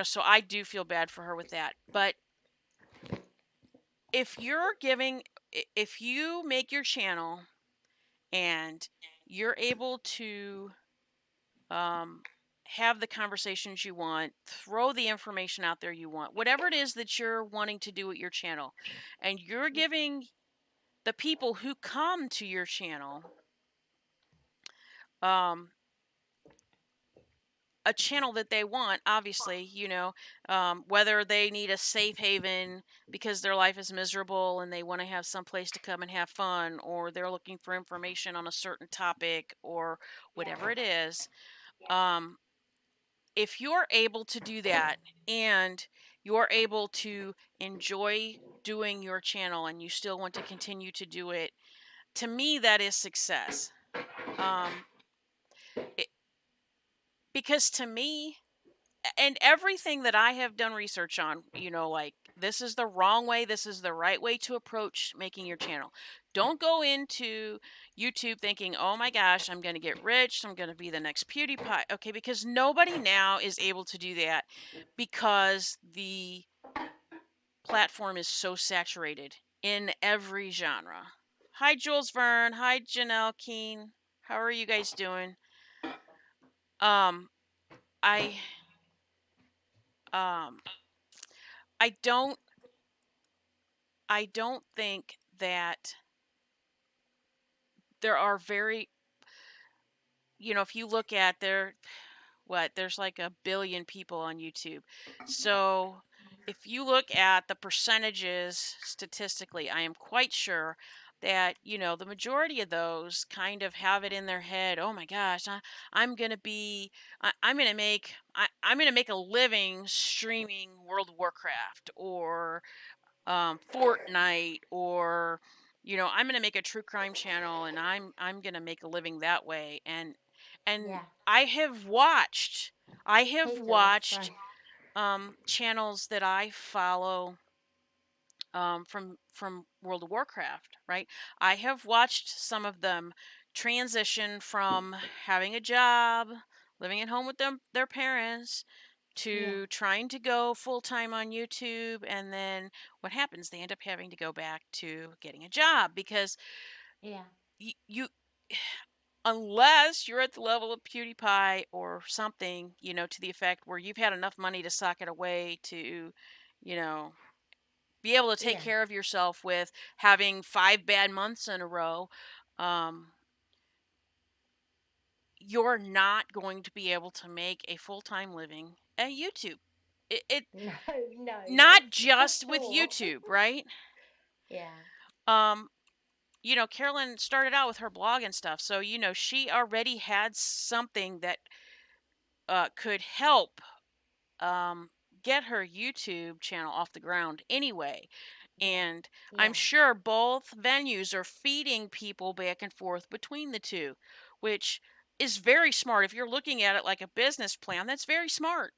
so I do feel bad for her with that. But if you make your channel and you're able to um, have the conversations you want, throw the information out there you want, whatever it is that you're wanting to do with your channel, and you're giving the people who come to your channel um, a channel that they want, obviously, whether they need a safe haven because their life is miserable and they want to have some place to come and have fun, or they're looking for information on a certain topic, or Yeah. whatever it is. Yeah. Um, if you're able to do that and you're able to enjoy doing your channel and you still want to continue to do it, to me, that is success. Um, it, because to me, and everything that I have done research on, like this is the wrong way, this is the right way to approach making your channel. Don't go into YouTube thinking, oh my gosh, I'm going to get rich, I'm going to be the next PewDiePie. Okay, because nobody now is able to do that because the platform is so saturated in every genre. Hi, Jules Verne. Hi, Janelle Keen. How are you guys doing? Um, I um I don't I don't think that there are if you look at there's like a billion people on YouTube. So if you look at the percentages statistically, I am quite sure that, the majority of those kind of have it in their head, oh my gosh, I'm going to be, I'm going to make a living streaming World of Warcraft, or Fortnite, or I'm going to make a true crime channel and I'm going to make a living that way. And Yeah. I have watched I have Hey, Jules. watched Sorry. channels that I follow from World of Warcraft, right? I have watched some of them transition from having a job, living at home with their parents, Yeah. to trying to go full time on YouTube, and then what happens? They end up having to go back to getting a job because Yeah. you unless you're at the level of PewDiePie or something, to the effect where you've had enough money to sock it away to, you know, be able to take Yeah. care of yourself with having 5 bad months in a row. Um, you're not going to be able to make a full-time living at YouTube. It No, no, not for just with sure. YouTube, right? Yeah. Um, Carolyn started out with her blog and stuff, so she already had something that could help um, get her YouTube channel off the ground anyway. Yeah. And I'm Yeah. sure both venues are feeding people back and forth between the two, which is very smart. If you're looking at it like a business plan, that's very smart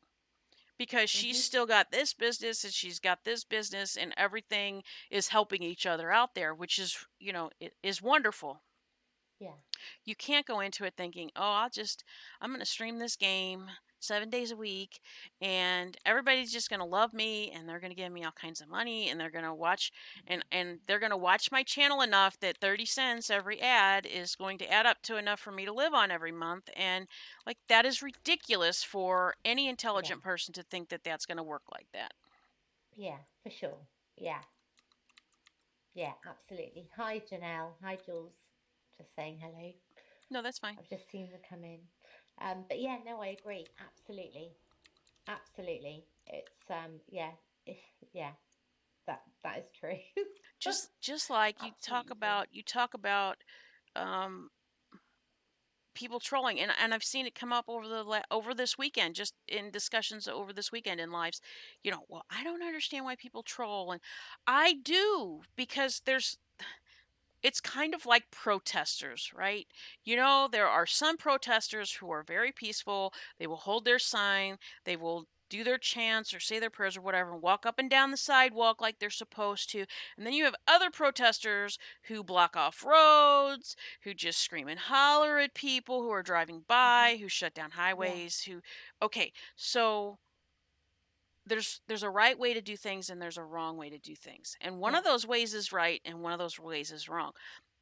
because she's Mhm. still got this business and she's got this business, and everything is helping each other out there, which is, it is wonderful. Yeah. You can't go into it thinking, "Oh, I'm going to stream this game 7 days a week and everybody's just going to love me and they're going to give me all kinds of money and they're going to watch and they're going to watch my channel enough that 30 cents every ad is going to add up to enough for me to live on every month." And like that is ridiculous for any Yeah. intelligent person to think that that's going to work like that. Yeah, for sure. Yeah. Yeah, absolutely. Hi, Janelle. Hi, Jules. Just saying hello. No, that's fine. I've just seen them come in. But yeah, no, I agree. Absolutely. Absolutely. It's yeah, if, yeah, that is true. Just like Absolutely true. you talk about um people trolling, and I've seen it come up over this weekend, just in discussions over this weekend in lives. Well, I don't understand why people troll, and I do, because it's kind of like protesters, right? There are some protesters who are very peaceful. They will hold their sign, they will do their chants or say their prayers or whatever and walk up and down the sidewalk like they're supposed to. And then you have other protesters who block off roads, who just scream and holler at people who are driving Hmm. by, who shut down Yeah. highways, who okay, so there's a right way to do things and there's a wrong way to do things. And one Yeah. of those ways is right and one of those ways is wrong.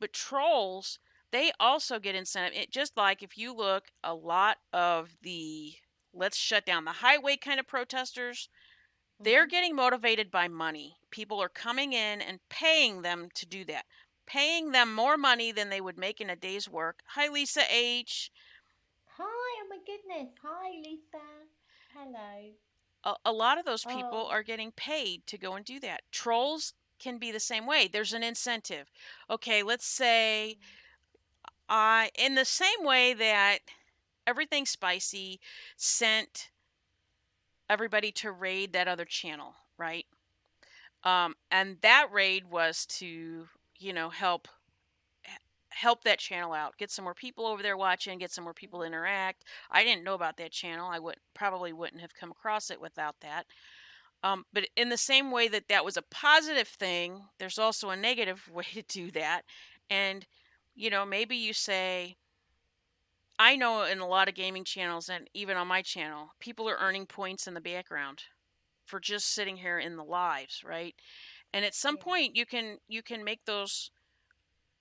But trolls, they also get incentive. Just like if you look, a lot of the let's shut down the highway kind of protesters, they're Hmm. getting motivated by money. People are coming in and paying them to do that. Paying them more money than they would make in a day's work. Hi, Lisa H. Hi, oh my goodness. Hi, Lisa. Hello. A lot of those people Oh. are getting paid to go and do that. Trolls can be the same way. There's an incentive. Okay, let's say in the same way that Everything Spicy sent everybody to raid that other channel, right? And that raid was to, help that channel out, get some more people over there watching, get some more people to Mhm. interact. I didn't know about that channel. I would probably wouldn't have come across it without that. But in the same way that that was a positive thing, there's also a negative way to do that. And, maybe you say, I know in a lot of gaming channels and even on my channel, people are earning points in the background for just sitting here in the lives, right? And at some Yeah. point you can make those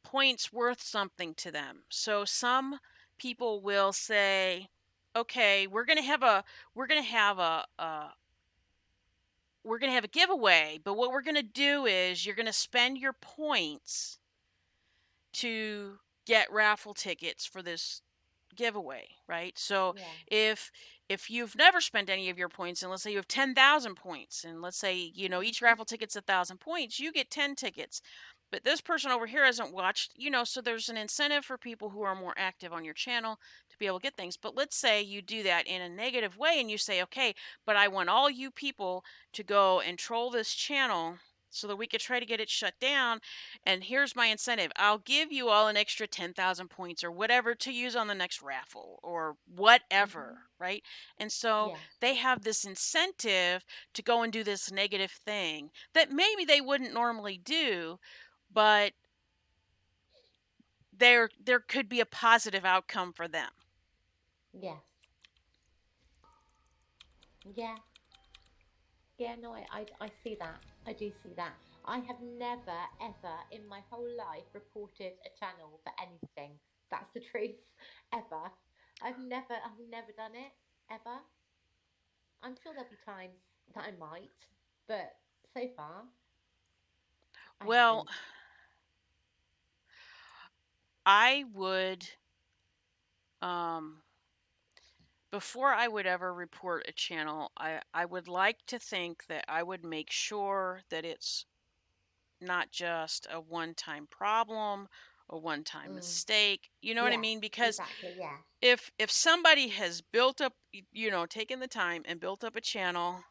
points worth something to them. So some people will say, okay, we're going to have a giveaway, but what we're going to do is you're going to spend your points to get raffle tickets for this giveaway, right? So Yeah. if you've never spent any of your points, and let's say you have 10,000 points, and let's say each Hmm. raffle ticket's 1,000 points, you get 10 tickets. But this person over here hasn't watched, so there's an incentive for people who are more active on your channel to be able to get things. But let's say you do that in a negative way and you say, okay, but I want all you people to go and troll this channel so that we could try to get it shut down. And here's my incentive. I'll give you all an extra 10,000 points or whatever to use on the next raffle or Hmm. whatever, right? And so Yeah. they have this incentive to go and do this negative thing that maybe they wouldn't normally do, but there could be a positive outcome for them. Yes. Yeah. Yeah, no, I see that. I do see that. I have never, ever in my whole life reported a channel for anything. That's the truth. Ever. I've never done it ever. I'm sure there'll be times that I might, but so far I Well, haven't. I would, um, before I would ever report a channel, I would like to think that I would make sure that it's not just a one-time problem, a one-time Mm. mistake. You know what I Yes, mean? Because exactly. Yeah. if somebody has built up, taken the time and built up a channel,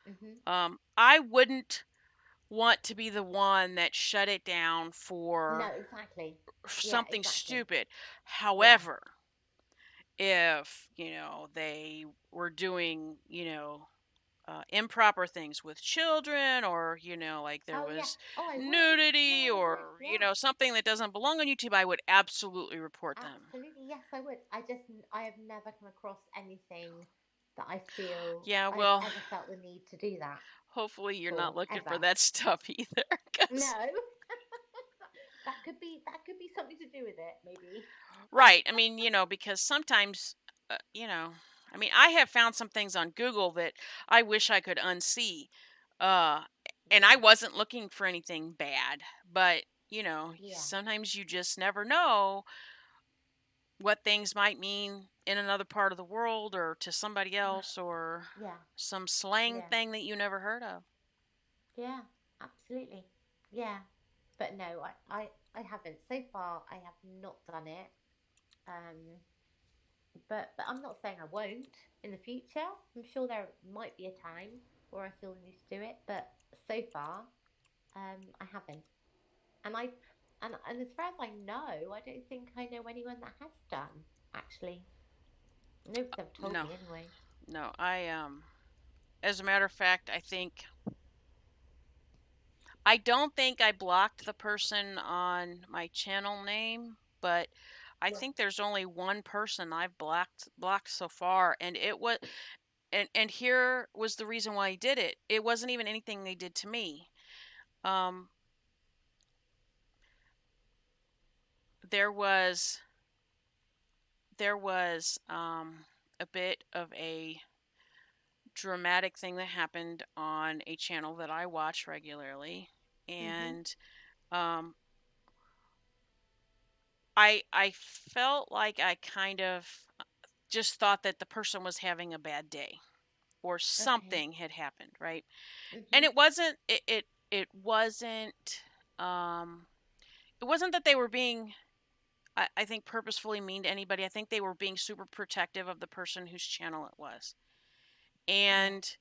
Mhm. I wouldn't want to be the one that shut it down No, for exactly. Yeah, something exactly. stupid. Yeah. However, if, they were doing, improper things with children, or, like there Oh yeah. was Oh, I would. No, nudity, I would. or, Yeah. something that doesn't belong on YouTube, I would absolutely report them. Absolutely. Yes, I would. I have never come across anything that I feel Yeah, I've well, ever felt the need to do that hopefully you're not for looking for ever. that stuff either. 'Cause No. That could be something to do with it, maybe. right. I mean, because sometimes, I mean, I have found some things on Google that I wish I could unsee. Uh, and I Yeah. wasn't looking for anything bad, but, Yeah. sometimes you just never know what things might mean in another part of the world, or to somebody else, or Yeah. some slang Yeah. thing that you never heard of. Yeah. Absolutely. Yeah. But no, I haven't. So far I have not done it. Um but I'm not saying I won't in the future. I'm sure there might be a time where I feel the need to do it, but so far, I haven't. And I and as far as I know, I don't think I know anyone that has done. Actually, nobody's ever told No, me anyway. no. As a matter of fact, I don't think I blocked the person on my channel name, but I Right. think there's only one person I've blocked so far, and it was and here was the reason why I did it. It wasn't even anything they did to me. Um, there was a bit of a dramatic thing that happened on a channel that I watch regularly, Mhm. and um, I felt like I kind of just thought that the person was having a bad day, or Okay. something had happened, right? And Mhm. um it wasn't that they were being, I think, purposefully mean to anybody. I think they were being super protective of the person whose channel it was. Yeah. And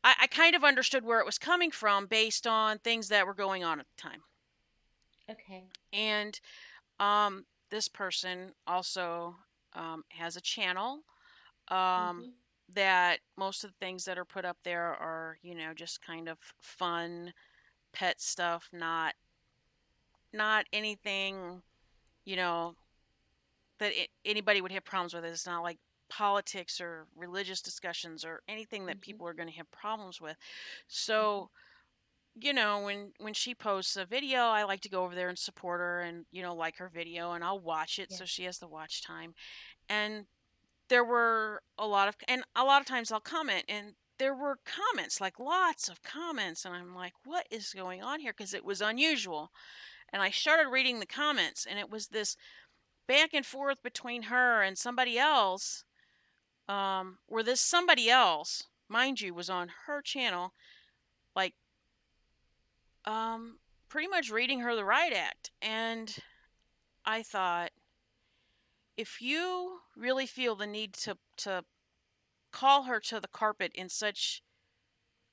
I kind of understood where it was coming from based on things that were going on at the time. Okay. And this person also has a channel, um, Mhm. that most of the things that are put up there are, just kind of fun pet stuff, not anything, you know, that anybody would have problems with. It's not like politics or religious discussions or anything that Mhm. people are going to have problems with. Mhm. So, when she posts a video, I like to go over there and support her, and, like her video, and I'll watch it Yeah. so she has the watch time. And there were a lot of times I'll comment, and there were comments, like lots of comments, and I'm like, what is going on here? Because it was unusual. And I started reading the comments, and it was this back and forth between her and somebody else, where this somebody else, mind you, was on her channel, like, um, pretty much reading her the riot act. And I thought, if you really feel the need to call her to the carpet in such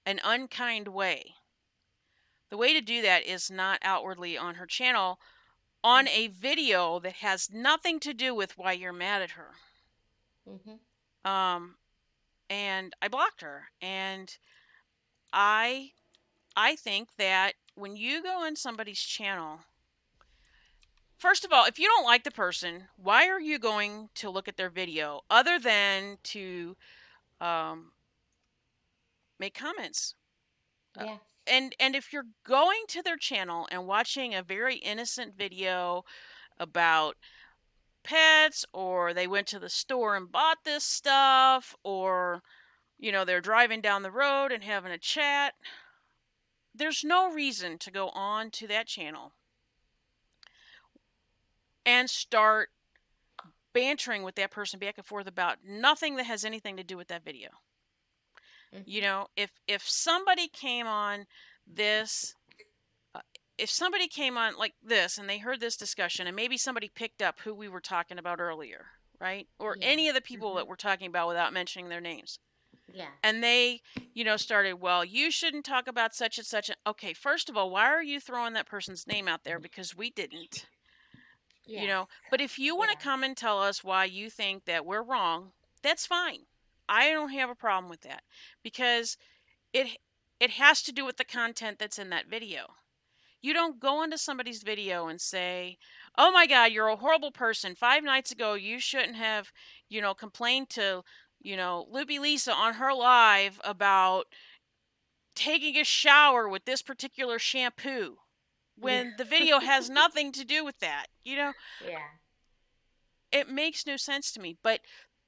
an unkind way, the way to do that is not outwardly on her channel, on a Mhm. video that has nothing to do with why you're mad at her. Mhm. Um, and I blocked her. And I I think that when you go on somebody's channel, first of all, if you don't like the person, why are you going to look at their video other than to um, make comments? Uh, Yes. and if you're going to their channel and watching a very innocent video about pets, or they went to the store and bought this stuff, or, they're driving down the road and having a chat. There's no reason to go on to that channel and start bantering with that person back and forth about nothing that has anything to do with that video. Mhm. If somebody came on this uh, if somebody came on like this and they heard this discussion, and maybe somebody picked up who we were talking about earlier, right? Or Yeah. any of the people Mhm. that we're talking about without mentioning their names. Yes. And they, started, well, you shouldn't talk about such and such. Okay, first of all, why are you throwing that person's name out there? Because we didn't. Yes. But if you want to Yeah. come and tell us why you think that we're wrong, that's fine. I don't have a problem with that, because it it has to do with the content that's in that video. You don't go into somebody's video and say, "Oh my God, you're a horrible person. 5 nights ago, you shouldn't have, complained to, Loopy Lisa on her live about taking a shower with this particular shampoo," Yeah. when the video has nothing to do with that. Yeah. It makes no sense to me. But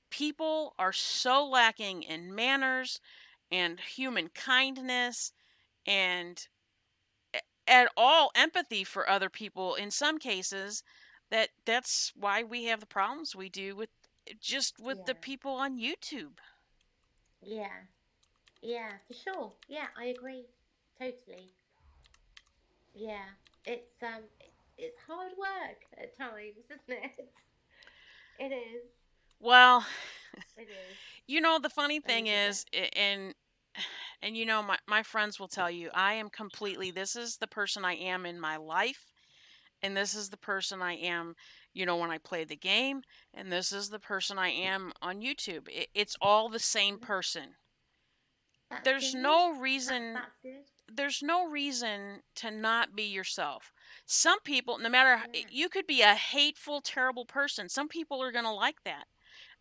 people are so lacking in manners and human kindness and at all empathy for other people in some cases, that's why we have the problems we do with the Yeah. people on YouTube. Yeah. Yeah. For sure. Yeah, I agree. Totally. Yeah. It's hard work at times, isn't it? It is. Well, It is. the funny And thing you get. is, and my friends will tell you, I am completely, this is the person I am in my life, and this is the person I am, when I play the game, and this is the person I am on YouTube. It's all the same Mhm. person. That's There's good. no reason That's good. there's no reason to not be yourself. Some people, no matter, Yeah. you could be a hateful, terrible person. Some people are going to like that,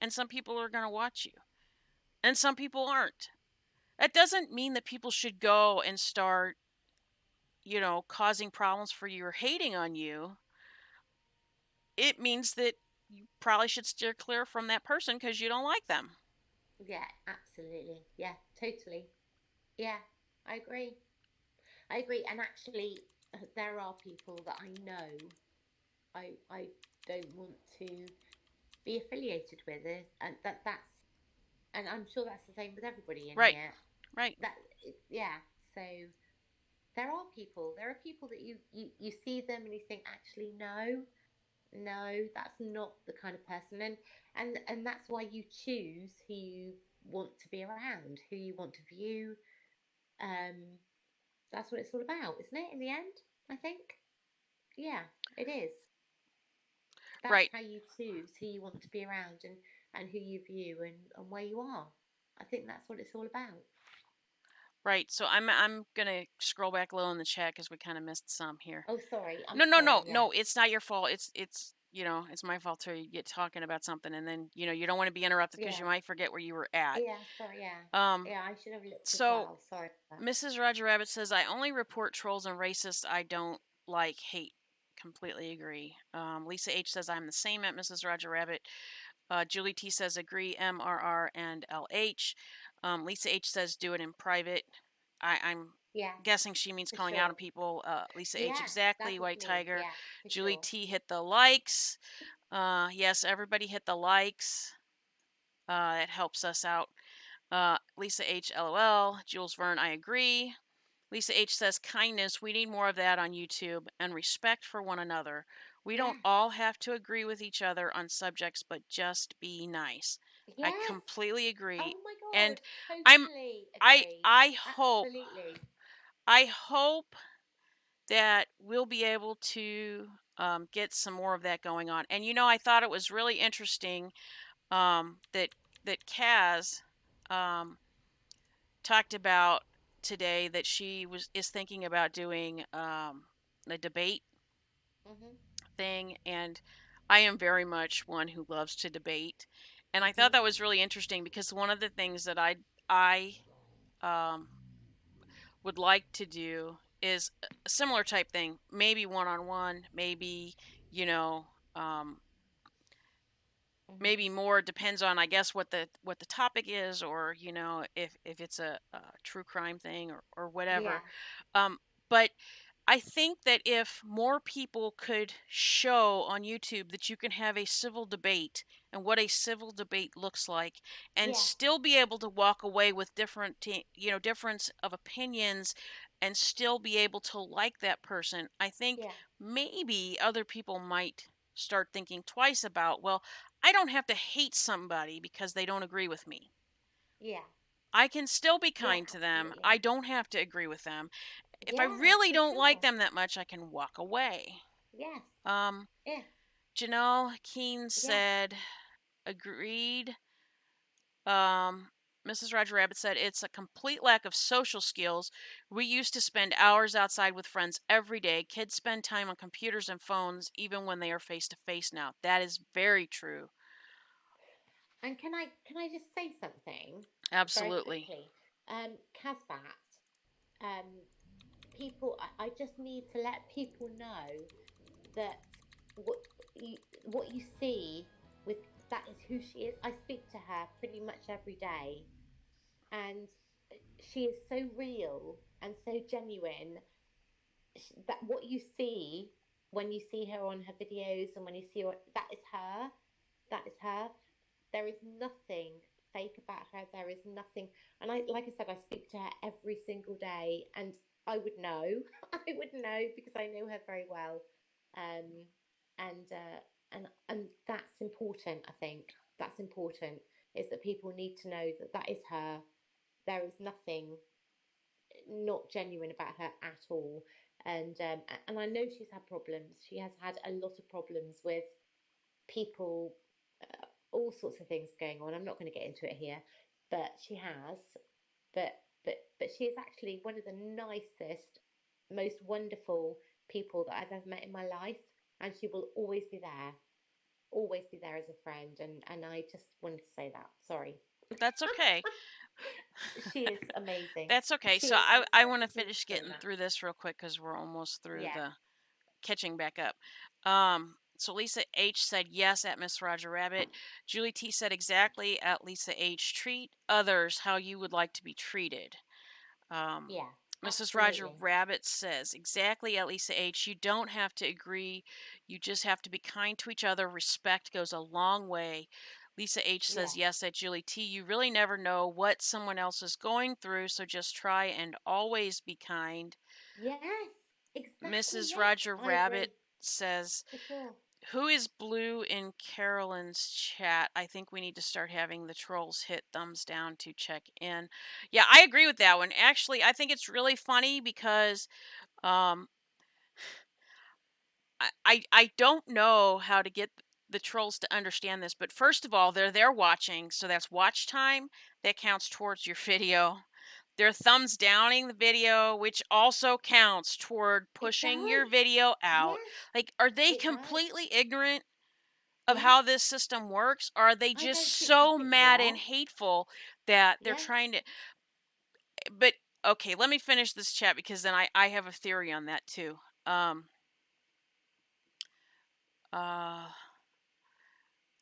and some people are going to watch you, and some people aren't. That doesn't mean that people should go and start, causing problems for you or hating on you. It means that you probably should steer clear from that person because you don't like them. Yeah, absolutely. Yeah, totally. Yeah, I agree. I agree. And actually, there are people that I know I don't want to be affiliated with it, and and I'm sure that's the same with everybody in Right, here. right, That yeah. So there are people that you see them and you think, actually, no, no, that's not the kind of person, and that's why you choose who you want to be around, who you want to view. Um, that's what it's all about, isn't it? In the end, I think. Yeah, it is. That's right, how you choose who you want to be around, and who you view, and where you are. I think that's what it's all about. right. So I'm gonna scroll back a little in the chat because we kind of missed some here. Oh, sorry. I'm No, no, sorry. no, Yeah. no. It's not your fault. It's my fault too. You get talking about something, and then you don't want to be interrupted because you Yeah. might forget where you were at. Yeah. Sorry. Yeah. Um, Yeah. I should have looked as so well. Sorry for that. Mrs. Roger Rabbit says, "I only report trolls and racists I don't like, hate." Completely agree. Lisa H says, "I'm the same at Mrs. Roger Rabbit." Julie T says, "Agree, MRR and LH." Lisa H says, "Do it in private." I'm Yes, guessing she means for calling out sure. on people. Lisa H, Yes, exactly. that's what White she means. Tiger. Yeah, for Julie sure. T hit the likes. Yes, everybody hit the likes. That helps us out. Lisa H, LOL. Jules Verne, I agree. Lisa H says, "Kindness, we need more of that on YouTube, and respect for one another. We don't Yes. all have to agree with each other on subjects, but just be nice." I Yes. completely agree. Oh my God. And I'm Totally I agree. I hope Absolutely. I hope that we'll be able to get some more of that going on. And I thought it was really interesting that Kaz um, talked about today that she is thinking about doing a debate Mhm. thing, and I am very much one who loves to debate, and I thought Mhm. that was really interesting because one of the things that I um, would like to do is a similar type thing, maybe one on one, maybe you know um, Mhm. maybe more depends on, I guess, what the topic is, or if it's a true crime thing, or Yeah. whatever. um but I think that if more people could show on YouTube that you can have a civil debate and what a civil debate looks like, and Yes. still be able to walk away with difference of opinions, and still be able to like that person, I think Yeah. maybe other people might start thinking twice about, well, I don't have to hate somebody because they don't agree with me. Yeah. I can still be Yeah. kind to them. Absolutely. I don't have to agree with them. If I Yeah, really for don't like sure. them that much, I can walk away. Yes. Um, Yeah. Janelle Keen Yeah. said, agreed. Um, Mrs. Roger Rabbit said, it's a complete lack of social skills. We used to spend hours outside with friends every day. Kids spend time on computers and phones even when they are face to face now. That is very true. And can I just say something very Absolutely. quickly? Casbat, um, people, I just need to let people know that what what you see with that is who she is. I speak to her pretty much every day, and she is so real and so genuine. That what you see when you see her on her videos and when you see her, that is her. That is her. There is nothing fake about her. There is nothing. And like I said, I speak to her every single day, and I would know. I would know because I know her very well. Um, and that's important. I think that's important. Is that people need to know that that is her. There is nothing not genuine about her at all. And I know she's had problems. She has had a lot of problems with people, all sorts of things going on. I'm not going to get into it here, but she has. But she is actually one of the nicest, most wonderful people that I've ever met in my life, and she will always be there as a friend. And I just wanted to say that. Sorry. That's okay. She is amazing. That's okay. She So is. I Sorry, I want to just needed finish to say getting that. through this real quick because we're almost through Yeah. the catching back up. So Lisa H said yes at Miss Roger Rabbit. Julie T said exactly at Lisa H. Treat others how you would like to be treated. Um, Yeah. Mrs. Roger Absolutely. Rabbit says exactly at Lisa H. You don't have to agree. You just have to be kind to each other. Respect goes a long way. Lisa H Yeah. says yes at Julie T. You really never know what someone else is going through, so just try and always be kind. Yes. Exactly. Mrs. Yes. Roger I Rabbit agree. says, For sure. who is blue in Carolyn's chat? I think we need to start having the trolls hit thumbs down to check in. Yeah, I agree with that one. Actually, I think it's really funny because um, I don't know how to get the trolls to understand this, but first of all, they're there watching, so that's watch time. That counts towards your video. They're thumbs downing the video, which also counts toward It pushing does. your video out. Yes. Like, are they It does. completely ignorant of Yes. how this system works? Or are they I just don't think. I so think they mad and are. hateful that they're Yes. trying to. But okay, let me finish this chat because then I have a theory on that too. Um, uh,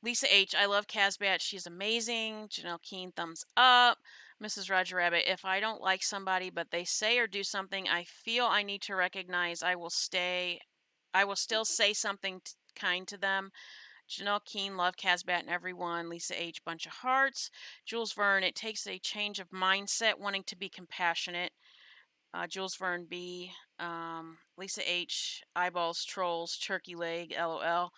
Lisa H, I love Casbat. She's amazing. Janelle Keen, thumbs up. Mrs. Roger Rabbit, if I don't like somebody but they say or do something I feel I need to recognize, I will still say something kind to them. Janelle Keen, love Casbat and everyone. Lisa H, bunch of hearts. Jules Verne, it takes a change of mindset, wanting to be compassionate. Jules Verne B, Lisa H, eyeballs, trolls, turkey leg, lol.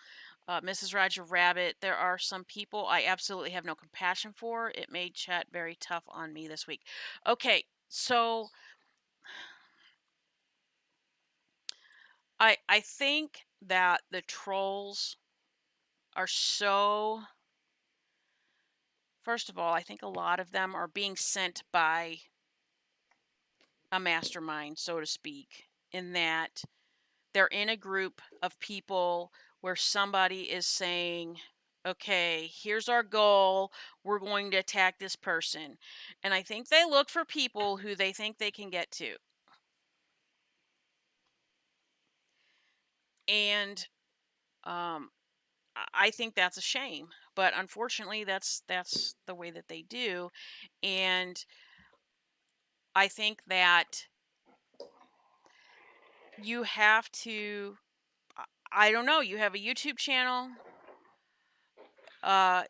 Mrs. Roger Rabbit, there are some people I absolutely have no compassion for. It made chat very tough on me this week. Okay, so I think that the trolls are so. First of all, I think a lot of them are being sent by a mastermind, so to speak, in that they're in a group of people where somebody is saying, okay, here's our goal. We're going to attack this person. And I think they look for people who they think they can get to. And um, I think that's a shame but unfortunately that's the way that they do. And I think that you have to, I don't know, you have a YouTube channel, uh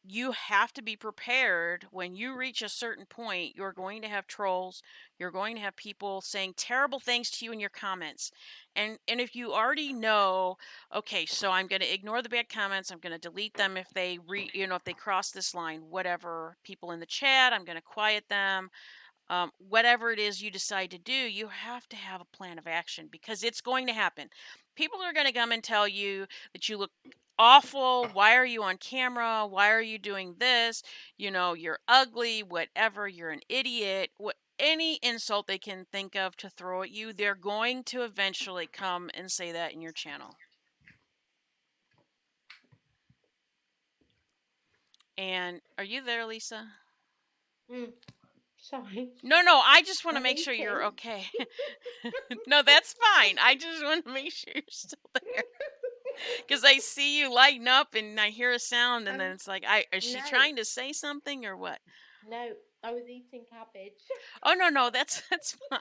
you have to be prepared. When you reach a certain point, you're going to have trolls, you're going to have people saying terrible things to you in your comments. And if you already know, okay, so I'm going to ignore the bad comments, I'm going to delete them if they if they cross this line, whatever, people in the chat, I'm going to quiet them. Whatever it is you decide to do, you have to have a plan of action, because it's going to happen. People are going to come and tell you that you look awful. Why are you on camera? Why are you doing this? You're ugly, whatever, you're an idiot. Any insult they can think of to throw at you, they're going to eventually come and say that in your channel. And are you there, Lisa? Mm, sorry. No, I just want to I'm make sure you're eating. okay. No, that's fine. I just want to make sure you're still there. Because I see you lighten up and I hear a sound, and then it's like, is she No, trying to say something or what? no, I was eating cabbage. Oh, no, that's fine.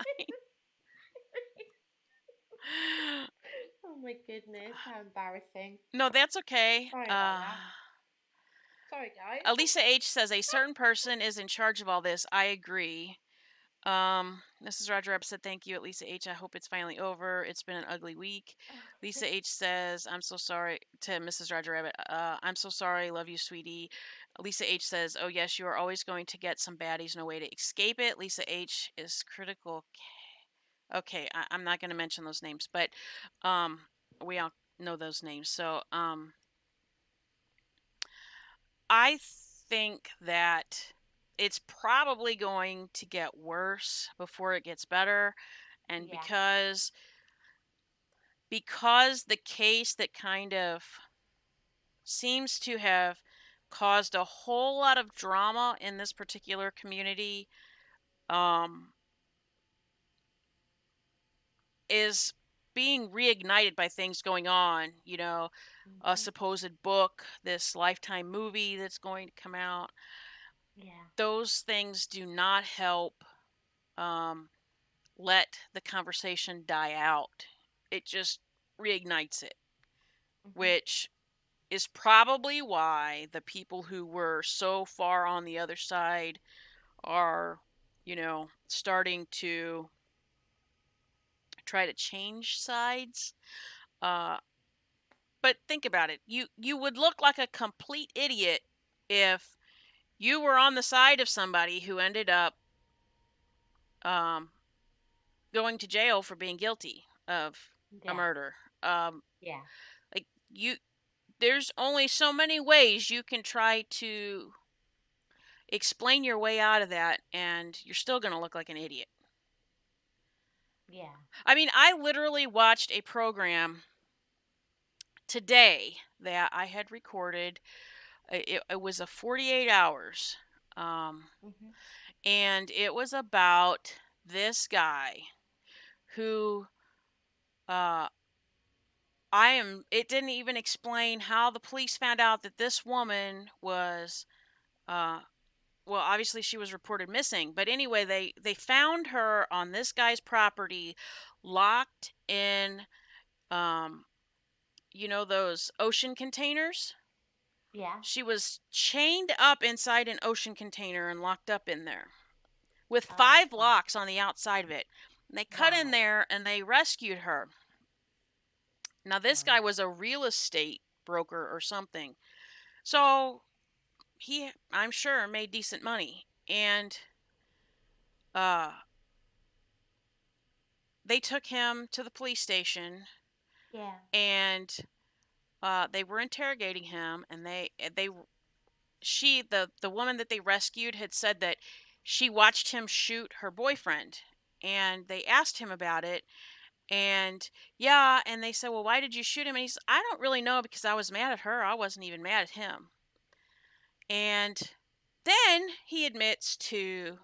Oh my goodness, how embarrassing. No, that's okay. Sorry about that. Sorry, guys. Elisa H says a certain person is in charge of all this. I agree. Mrs. Roger Rabbit said, thank you at Lisa H. I hope it's finally over. It's been an ugly week. Lisa H says, I'm so sorry to Mrs. Roger Rabbit. I'm so sorry. Love you, sweetie. Lisa H says, oh, yes, you are always going to get some baddies. No way to escape it. Lisa H is critical. Okay, I'm not going to mention those names, but um, we all know those names. So I think that it's probably going to get worse before it gets better. And Yeah. because the case that kind of seems to have caused a whole lot of drama in this particular community, um, is being reignited by things going on, a Mm-hmm. supposed book, this Lifetime movie that's going to come out. Yeah. Those things do not help um, let the conversation die out. It just reignites it, Mm-hmm. which is probably why the people who were so far on the other side are, starting to try to change sides. Uh, but think about it. You would look like a complete idiot if you were on the side of somebody who ended up um, going to jail for being guilty of a Yes. murder. Yeah. Like there's only so many ways you can try to explain your way out of that, and you're still going to look like an idiot. Yeah. I mean, I literally watched a program today that I had recorded. It was a 48 hours. Um, Mm-hmm. and it was about this guy who uh, it didn't even explain how the police found out that this woman was uh, well, obviously she was reported missing, but anyway, they found her on this guy's property, locked in, um, those ocean containers. Yeah. She was chained up inside an ocean container and locked up in there with Oh 5 gosh. locks on the outside of it. And they cut in Wow. there and they rescued her. Now this Wow. guy was a real estate broker or something, so he, I'm sure, made decent money. And uh, they took him to the police station, Yeah. and they were interrogating him, and the woman that they rescued had said that she watched him shoot her boyfriend, and they asked him about it. And yeah, and they said, well, why did you shoot him? And he's, I don't really know, because I was mad at her, I wasn't even mad at him. And then he admits to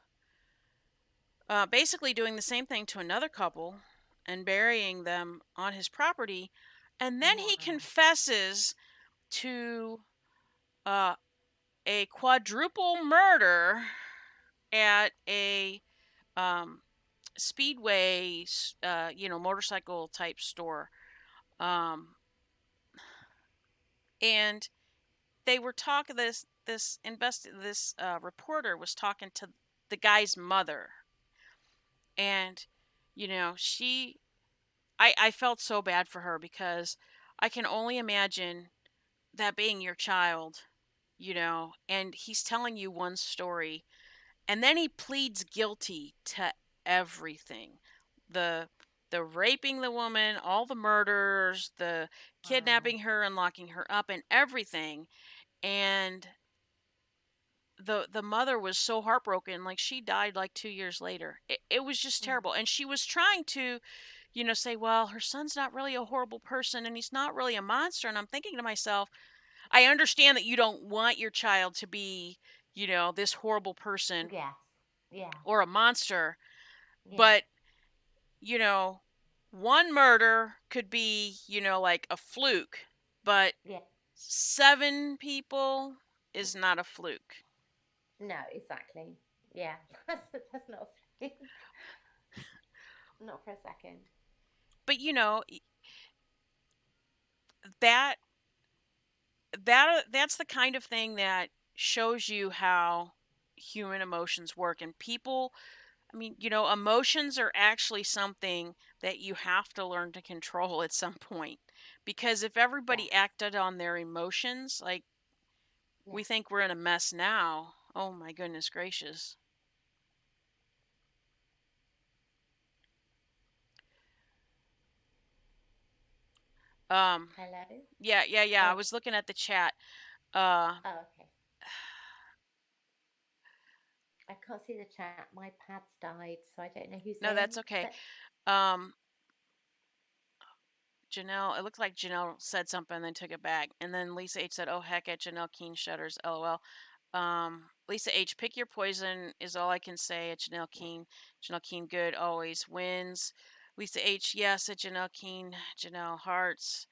basically doing the same thing to another couple and burying them on his property. And then he Wow. confesses to uh, a quadruple murder at a um, speedway, motorcycle type store. Um, and they were talking. This reporter was talking to the guy's mother, and she. I felt so bad for her because I can only imagine that being your child, and he's telling you one story, and then he pleads guilty to everything. The the raping the woman, all the murders, the Wow. kidnapping her and locking her up and everything. And the mother was so heartbroken, like she died like 2 years later. It was just Mm. terrible. And she was trying to, say, well, her son's not really a horrible person and he's not really a monster. And I'm thinking to myself, I understand that you don't want your child to be, this horrible person Yes. Yeah. or a monster, Yeah. but, you know, one murder could be, like a fluke, but Yeah. 7 people is not a fluke. No, exactly. Yeah. That's not a fluke. Not for a second. But that that's the kind of thing that shows you how human emotions work. And people, I mean, emotions are actually something that you have to learn to control at some point. Because if everybody Yes. acted on their emotions, like we Yeah. think we're in a mess now, oh my goodness gracious. Um, Hello? yeah. I Oh. was looking at the chat. Uh, Oh, okay. I can't see the chat. My pad's died, so I don't know who's no, in. that's okay. But Um, Janelle, it looked like Janelle said something and then took it back. And then Lisa H said, oh, heck at Janelle Keen shudders, lol. Lisa H, pick your poison is all I can say at Janelle yeah. Keen. Janelle Keen, good, always wins. Lisa H, yes at Janelle Keen. Janelle Hearts.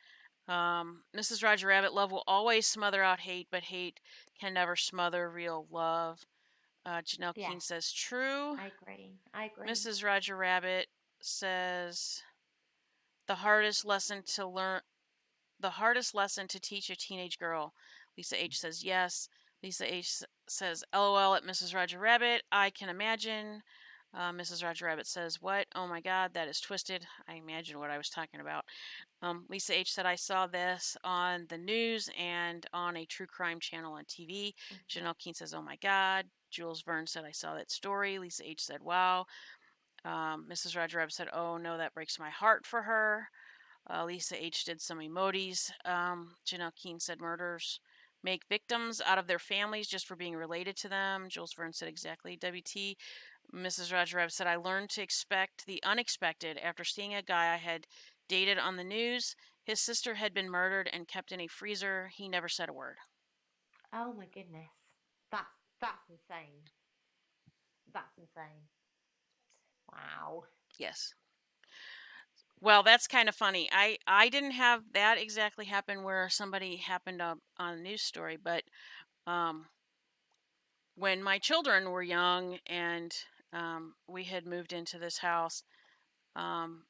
Mrs. Roger Rabbit, love will always smother out hate, but hate can never smother real love. Janelle Keen Yes. says, true. I agree. I agree. Mrs. Roger Rabbit says, the hardest lesson to learn the hardest lesson to teach a teenage girl? Lisa H says yes. Lisa H says LOL at Mrs. Roger Rabbit. I can imagine. Mrs. Roger Rabbit says, what? Oh my god, that is twisted. I imagine what I was talking about. Lisa H said, I saw this on the news and on a true crime channel on TV. Mm-hmm. Janelle Keene says, oh my god. Jules Verne said, I saw that story. Lisa H said, wow. Mrs. Roger Rabbit said, oh no, that breaks my heart for her. Lisa H did some emojis. Janelle Keene said murders make victims out of their families just for being related to them. Jules Verne said exactly. WT. Mrs. Roger Rabbit said, I learned to expect the unexpected after seeing a guy I had dated on the news. His sister had been murdered and kept in a freezer. He never said a word. Oh my goodness. That's insane. That's insane. Wow. Yes. Well, that's kind of funny. I didn't have that exactly happen where somebody happened up on a news story, but um, when my children were young and we had moved into this house, um,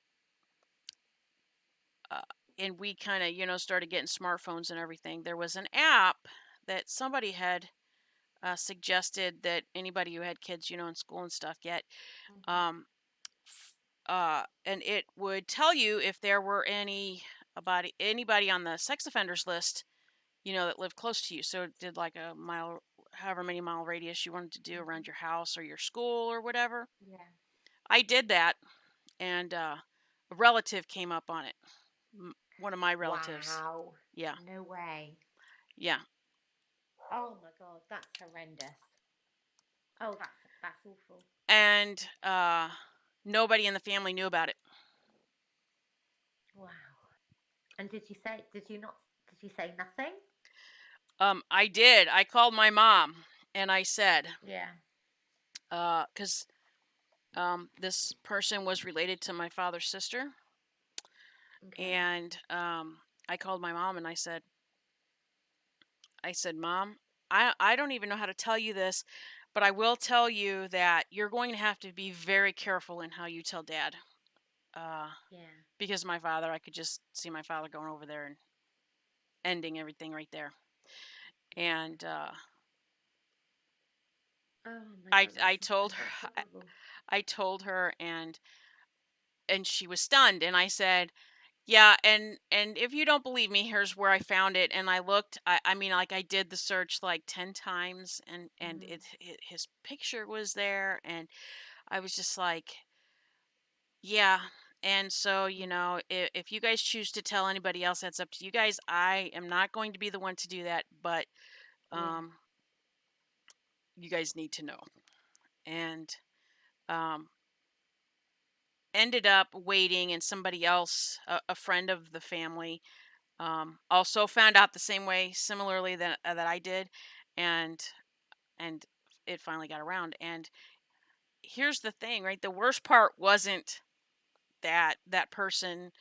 uh, and we kind of, started getting smartphones and everything, there was an app that somebody had suggested that anybody who had kids, in school and stuff get. Mm-hmm. Um, and it would tell you if there were anybody on the sex offenders list, that lived close to you. So it did like a mile, however many mile radius you wanted to do Mm-hmm. around your house or your school or whatever. Yeah. I did that, and a relative came up on it. One of my relatives. Wow. Yeah, No way. yeah. Oh my god, that's horrendous. Oh, that's awful. And nobody in the family knew about it. Wow. And did you not, did you say nothing? I did. I called my mom and I said, Yeah. because this person was related to my father's sister, Okay. and I called my mom and I said, I said, Mom, I don't even know how to tell you this, but I will tell you that you're going to have to be very careful in how you tell Dad. Uh, Yeah. because my father, I could just see my father going over there and ending everything right there. And Oh my I god, I told that's her horrible. I told her, and she was stunned, and I said, yeah, and if you don't believe me, here's where I found it. And I looked, I mean, like, I did the search like 10 times, and Mm. his picture was there, and I was just like, yeah. And so, Mm. if you guys choose to tell anybody else, that's up to you guys. I am not going to be the one to do that, but Yeah. um you guys need to know. And um ended up waiting, and somebody else, a friend of the family, also found out the same way, similarly, that I did, and and it finally got around. And here's the thing, right? The worst part wasn't that that person,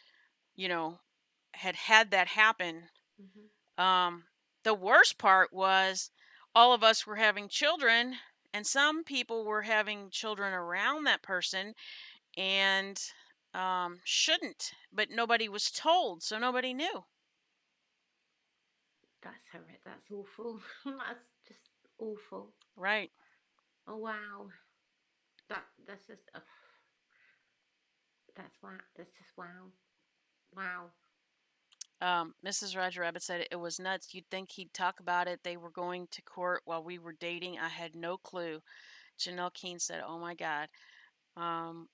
you know, had that happen. Hmm. Um, the worst part was all of us were having children, and some people were having children around that person, and shouldn't, but nobody was told, so nobody knew. That's horrific. That's awful. That's just awful. Right. Oh wow. That's just that's wow. That's just wow. Wow. Mrs. Roger Rabbit said it was nuts. You'd think he'd talk about it. They were going to court while we were dating. I had no clue. Janelle Keene said, "Oh my God."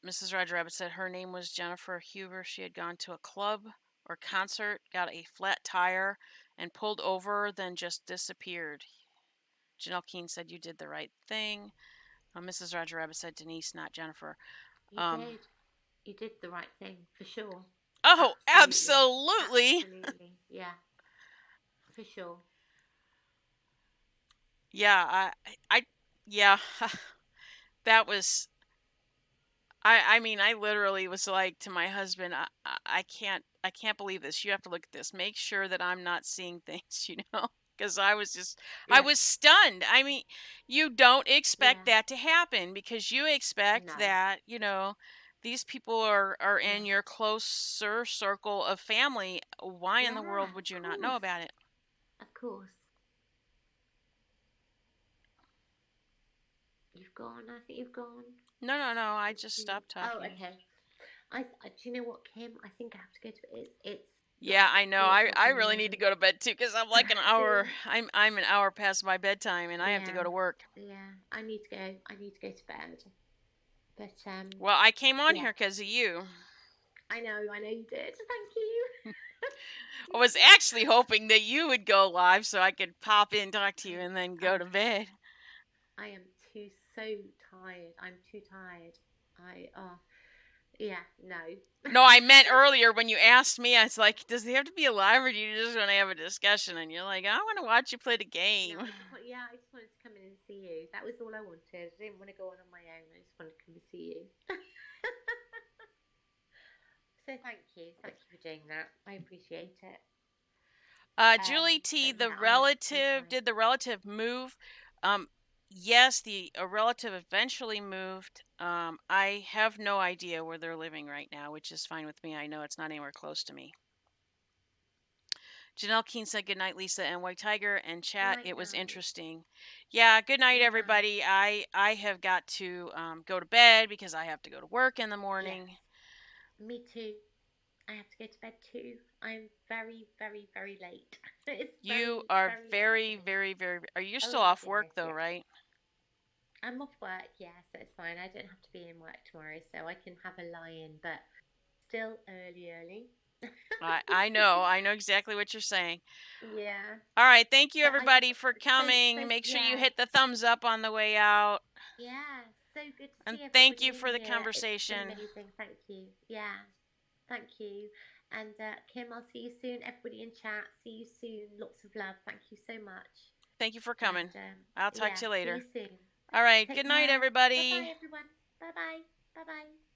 Mrs. Roger Rabbit said her name was Jennifer Huber. She had gone to a club or concert, got a flat tire, and pulled over, then just disappeared. Janelle Keene said, "You did the right thing." Mrs. Roger Rabbit said, "Denise, not Jennifer." You Um, did. You did the right thing for sure. oh, Absolutely. absolutely. Absolutely. Yeah. For sure. Yeah, yeah, that was, I mean, I literally was like to my husband, I can't believe this. You have to look at this. Make sure that I'm not seeing things, because I Yeah. was stunned. I mean, you don't expect Yeah. that to happen because you expect No. that, these people are in Yeah. your closer circle of family. Why in the Yeah. world would Of you not know course. about it? Of course. You've gone. I think you've gone. No, no, no. I Did just you? stopped Oh, talking. okay. Do you know what, Kim? I think I have to go to it. It's Yeah, like I know. 4 o'clock I in the really need to morning. go to bed too because I'm like an Do hour. I'm an hour past my bedtime, and I have to yeah, go to work. yeah. I need to go. I need to go to bed. But Well, I came on yeah. here because of you. I know. I know you did. Thank you. I You was did. actually hoping that you would go live so I could pop in, talk to you, I and then go oh, to bed. I am too so tired. I'm too tired. Yeah, no. No, I meant earlier when you asked me. I was like, "Does he have to be alive, or do you just want to have a discussion?" And you're like, "I want to watch you play the No, game." I just wanted to come in and see you. That was all I wanted. I didn't want to go on my own. I just wanted to come and see you. So thank you. Thank you for doing that. I appreciate it. Julie T, But the yeah, I am so relative, tired. did the relative move? Yes, the a relative eventually moved. I have no idea where they're living right now, which is fine with me. I know it's not anywhere close to me. Janelle Keene said good night, Lisa and White Tiger and chat. Night It was night. interesting. Yeah, good night, Night night. everybody. I have got to go to bed because I have to go to work in the Yes. morning. Me too. I have to go to bed too. I'm very, very, very late. It's You very, are very late for very, me. very, very. Are you Oh still my off work goodness, though, yeah. right? I'm off work, yeah, so it's fine. I don't have to be in work tomorrow, so I can have a lie in, but still early, early. So, I know exactly what you're saying. yeah. All right, thank you But I just everybody for so coming. Make sure you yeah, hit the thumbs up on the way out. yeah. So good to And see thank everybody you in for the here. It's conversation. amazing. Thank you. Yeah. Thank you. And Kim, I'll see you soon. Everybody in chat, see you soon. Lots of love. Thank you so much. Thank you for And coming. I'll talk yeah, to you see you later. soon. All right, Take good night care. Bye bye, everybody. everyone. Bye bye. Bye bye.